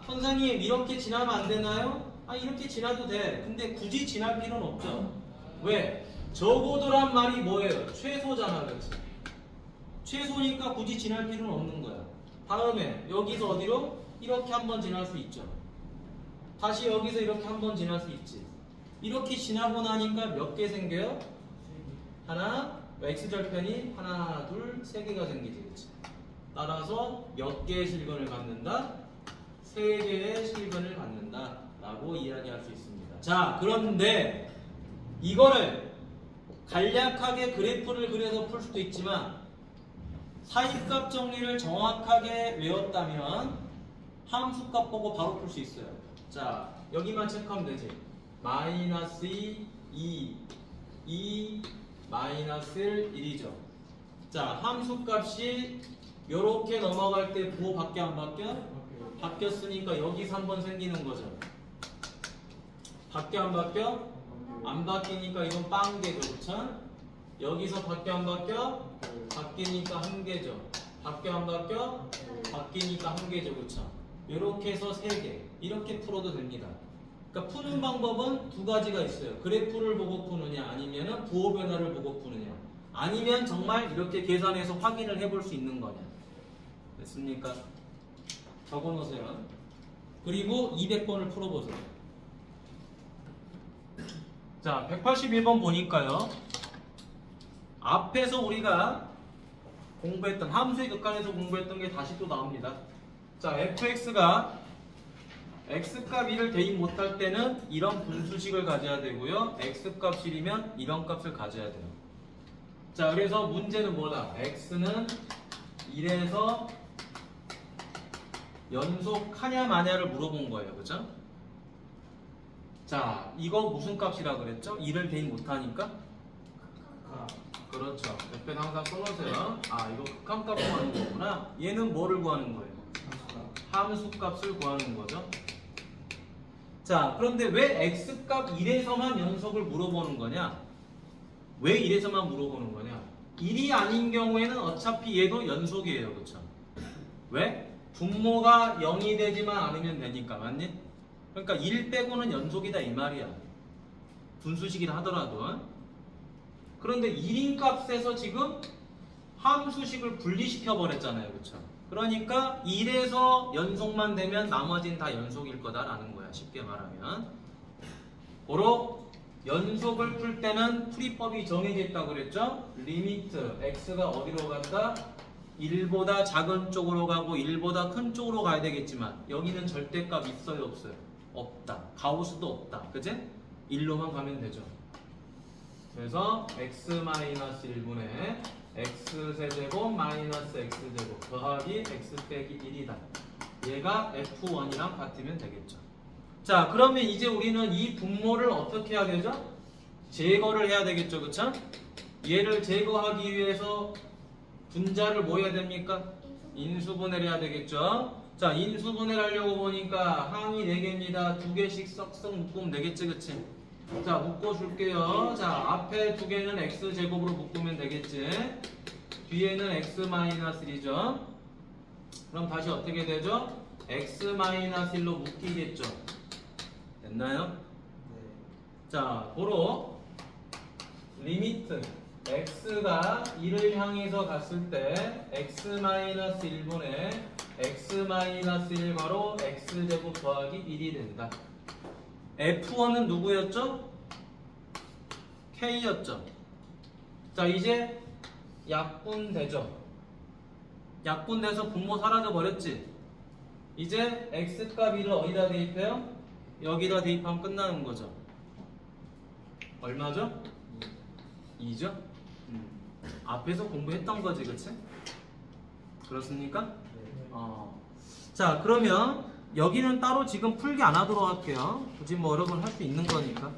선생님 이렇게 지나면 안 되나요? 아 이렇게 지나도 돼. 근데 굳이 지날 필요는 없죠. 왜? 적어도란 말이 뭐예요? 최소잖아, 그렇지? 최소니까 굳이 지날 필요는 없는 거야. 다음에 여기서 어디로? 이렇게 한번 지날 수 있죠. 다시 여기서 이렇게 한번 지날 수 있지. 이렇게 지나고 나니까 몇 개 생겨요? 하나, x절편이 하나, 둘, 3개가 생기지, 그렇지? 따라서 몇 개의 실근을 갖는다? 3개의 실근을 갖는다 라고 이야기할 수 있습니다. 자, 그런데 이거를 간략하게 그래프를 그려서 풀 수도 있지만 사이값 정리를 정확하게 외웠다면 함수값 보고 바로 풀 수 있어요. 자, 여기만 체크하면 되지. 마이너스 2, 마이너스 1, 1이죠. 자, 함수값이 요렇게 넘어갈 때 부호 바뀌어 안 바뀌어? 바뀌었으니까 여기서 한번 생기는 거죠. 바뀌어 안 바뀌어? 안 바뀌니까 이건 빵개죠, 그쵸? 여기서 바뀌어 안 바뀌어? 바뀌니까 한 개죠. 바뀌어 안 바뀌어? 바뀌니까 한 개죠, 그쵸? 이렇게 해서 3개 이렇게 풀어도 됩니다. 그러니까 푸는 방법은 두 가지가 있어요. 그래프를 보고 푸느냐 아니면 부호 변화를 보고 푸느냐 아니면 정말 이렇게 계산해서 확인을 해볼 수 있는 거냐. 됐습니까? 적어놓으세요. 그리고 200번을 풀어보세요. 자, 181번 보니까요. 앞에서 우리가 공부했던 함수의 극한에서 공부했던 게 다시 또 나옵니다. 자, fx가 x값 1을 대입 못할 때는 이런 분수식을 가져야 되고요. x값 1이면 이런 값을 가져야 돼요. 자, 그래서 문제는 뭐다? x는 1에서 연속하냐 마냐를 물어본 거예요. 그죠? 자, 이거 무슨 값이라 그랬죠? 1을 대입 못하니까? 그렇죠. 옆에 항상 써놓으세요. 아, 이거 극한값 구하는 거구나. 얘는 뭐를 구하는 거예요? 함수값을 구하는 거죠. 자, 그런데 왜 x값 1에서만 연속을 물어보는 거냐? 왜 1에서만 물어보는 거냐? 1이 아닌 경우에는 어차피 얘도 연속이에요. 그렇죠? 왜? 분모가 0이 되지만 않으면 되니까. 맞니? 그러니까 1 빼고는 연속이다 이 말이야. 분수식이라 하더라도. 그런데 1인 값에서 지금 함수식을 분리시켜 버렸잖아요. 그렇죠? 그러니까 1에서 연속만 되면 나머지는 다 연속일 거다라는 거야. 쉽게 말하면. 고로 연속을 풀 때는 풀이법이 정해져 있다고 그랬죠? 리미트 x가 어디로 간다? 1보다 작은 쪽으로 가고 1보다 큰 쪽으로 가야 되겠지만 여기는 절대값 있어요? 없어요? 없다. 가우스도 없다. 그제? 1로만 가면 되죠. 그래서 x-1분의 x세제곱 마이너스 x제곱 더하기 x 빼기 1이다. 얘가 f1이랑 같으면 되겠죠. 자, 그러면 이제 우리는 이 분모를 어떻게 해야 되죠? 제거를 해야 되겠죠. 그쵸? 얘를 제거하기 위해서 분자를 뭐 해야 됩니까? 인수분해를 해야 되겠죠. 자, 인수분해를 하려고 보니까 항이 4개입니다. 2개씩 썩썩 묶으면 되겠지. 그치? 자, 묶어줄게요. 자, 앞에 2개는 x제곱으로 묶으면 되겠지. 뒤에는 x-1이죠. 그럼 다시 어떻게 되죠? x-1로 묶이겠죠. 됐나요? 네. 자, 고로 리미트 x가 1을 향해서 갔을 때 x-1분의 x-1 괄호 x제곱 더하기 1이 된다. f1은 누구였죠? k였죠. 자, 이제 약분되죠. 약분돼서 분모 사라져 버렸지. 이제 x값 1을 어디다 대입해요? 여기다 대입하면 끝나는 거죠. 얼마죠? 2죠? 앞에서 공부했던 거지, 그치? 그렇습니까? 네. 자, 그러면 여기는 따로 지금 풀기 안 하도록 할게요. 굳이 뭐 여러분 할 수 있는 거니까.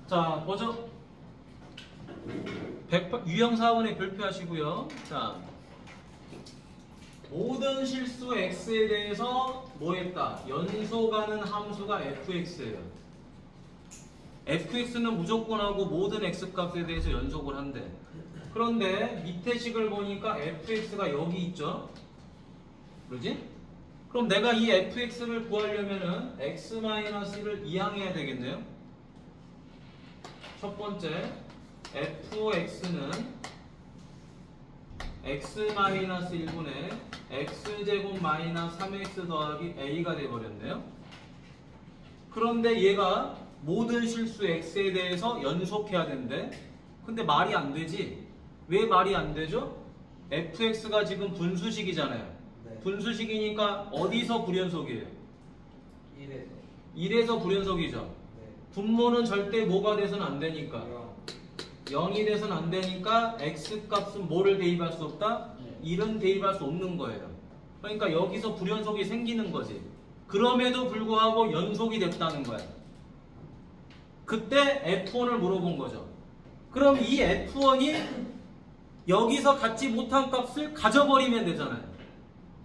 자, 보죠. 유형 4번에 별표하시고요. 자, 모든 실수 x에 대해서 뭐 했다? 연속하는 함수가 fx예요. fx는 무조건 하고 모든 x값에 대해서 연속을 한대. 그런데 밑에 식을 보니까 fx가 여기 있죠? 그러지? 그럼 내가 이 fx를 구하려면은 x-1을 이항해야 되겠네요. 첫 번째, fx는 x-1분의 x제곱 마이너스 3x 더하기 a가 돼버렸네요. 그런데 얘가 모든 실수 x에 대해서 연속해야 된대. 근데 말이 안 되지. 왜 말이 안 되죠? fx가 지금 분수식이잖아요. 네. 분수식이니까 어디서 불연속이에요? 1에서 1에서 불연속이죠. 네. 분모는 절대 뭐가 돼서는 안 되니까 0 0이 돼서는 안 되니까 x값은 뭐를 대입할 수 없다? 네. 1은 대입할 수 없는 거예요. 그러니까 여기서 불연속이 생기는 거지. 그럼에도 불구하고 연속이 됐다는 거야. 그때 F1을 물어본 거죠. 그럼 이 F1이 여기서 갖지 못한 값을 가져버리면 되잖아요.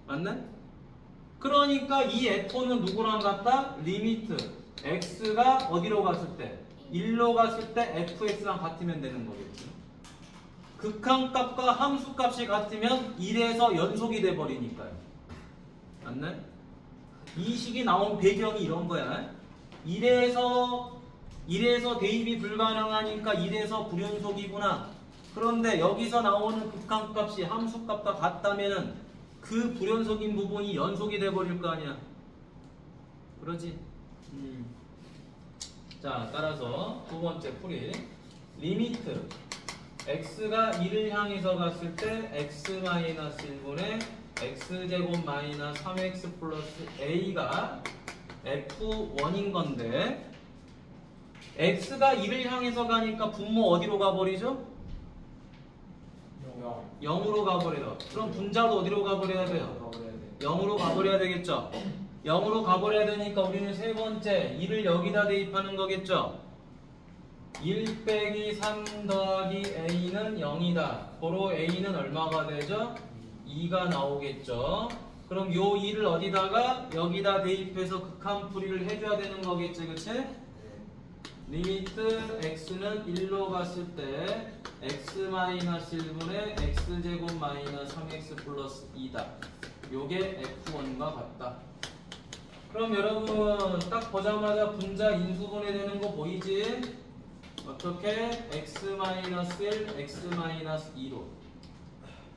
맞네? 그러니까 이 F1은 누구랑 같다? 리미트 x가 어디로 갔을 때? 1로 갔을 때 fx랑 같으면 되는 거겠죠. 극한값과 함수값이 같으면 1에서 연속이 돼버리니까요. 맞네? 이 식이 나온 배경이 이런 거야. 1에서 대입이 불가능하니까 1에서 불연속이구나. 그런데 여기서 나오는 극한값이 함수값과 같다면 그 불연속인 부분이 연속이 돼버릴 거 아니야. 그러지? 자, 따라서 두 번째 풀이. 리미트 x가 1을 향해서 갔을 때 x-1분의 x제곱 마이너스 3x 플러스 a가 f1인 건데 x가 1을 향해서 가니까 분모 어디로 가버리죠? 0 0으로 가버려요. 그럼 분자도 어디로 가버려야 돼요? 가버려야 돼. 0으로 가버려야 되겠죠? 0으로 가버려야 되니까 우리는 세 번째 1을 여기다 대입하는 거겠죠? 1 빼기 3 더하기 a는 0이다. 고로 a는 얼마가 되죠? 2가 나오겠죠? 그럼 요 2를 어디다가? 여기다 대입해서 극한풀이를 해줘야 되는 거겠지, 그치? 네. 리미트 x는 1로 갔을 때 x-1분의 x제곱 마이너스 3x 플러스 2다. 요게 f1과 같다. 그럼 여러분 딱 보자마자 분자 인수분해 되는 거 보이지? 어떻게? x-1, x-2로.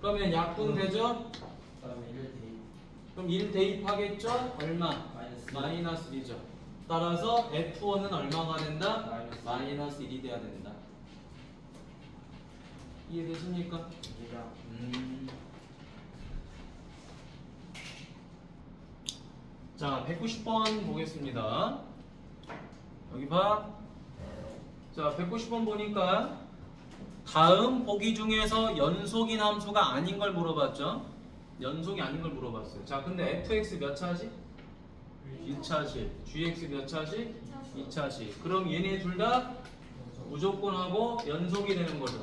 그러면 약분 되죠? 그다음에 1 대입 그럼 1 대입하겠죠? 얼마? 마이너스 1이죠. 따라서 F1은 얼마가 된다? 마이너스 1이 돼야 된다. 이해되십니까? 자, 190번 보겠습니다. 여기 봐. 자, 190번 보니까 다음 보기 중에서 연속인 함수가 아닌 걸 물어봤죠? 연속이 아닌 걸 물어봤어요. 자, 근데 fx 몇 차식? 1차식. gx 몇 차식? 2차식. 그럼 얘네 둘 다 무조건 하고 연속이 되는 거죠.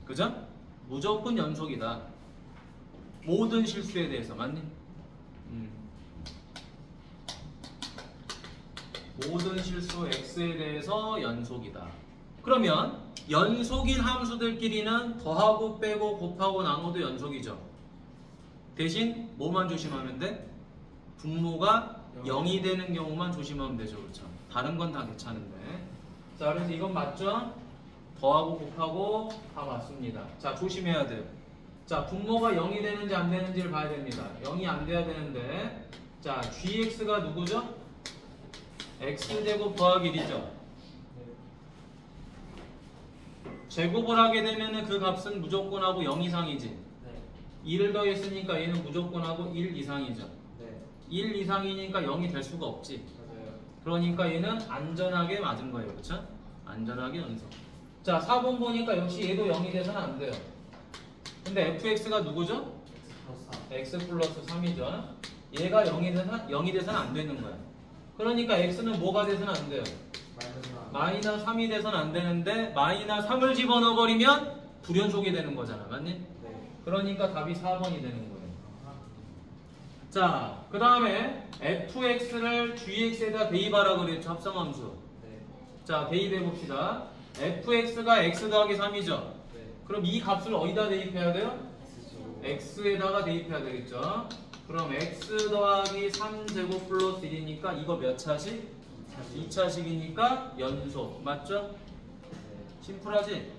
그죠? 무조건 연속이다. 모든 실수에 대해서. 맞니? 모든 실수 x에 대해서 연속이다. 그러면 연속인 함수들끼리는 더하고 빼고 곱하고 나눠도 연속이죠. 대신 뭐만 조심하면 돼? 분모가 0이 되는 경우만 조심하면 되죠. 그렇죠? 다른 건 다 괜찮은데. 자, 그래서 이건 맞죠? 더하고 곱하고 다 맞습니다. 자, 조심해야 돼요. 자, 분모가 0이 되는지 안 되는지를 봐야 됩니다. 0이 안 돼야 되는데, 자, gx가 누구죠? x제곱 더하기 1이죠. 제곱을 하게 되면 그 값은 무조건 하고 0 이상이지. 네. 2를 더했으니까 얘는 무조건 하고 1 이상이죠. 네. 1 이상이니까 0이 될 수가 없지. 맞아요. 그러니까 얘는 안전하게 맞은 거예요. 그렇죠? 안전하게 연속. 자, 4번 보니까 역시 얘도 0이 돼서는 안 돼요. 근데 fx가 누구죠? x 플러스 3이죠. 얘가 0이 돼서는 안 되는 거야. 그러니까 x는 뭐가 돼서는 안 돼요? 마이너스 3이 돼서는 안 되는데 마이너스 3을 집어넣어버리면 불연속이 되는 거잖아. 맞니? 네. 그러니까 답이 4번이 되는 거예요. 자, 그 다음에 fx를 gx에다 대입하라 그랬죠. 합성함수. 네. 자, 대입해 봅시다. fx가 x 더하기 3이죠. 네. 그럼 이 값을 어디다 대입해야 돼요? X죠. x에다가 대입해야 되겠죠. 그럼 x 더하기 3제곱 플러스 1이니까 이거 몇 차식? 2차식이니까 연속. 맞죠? 네. 심플하지?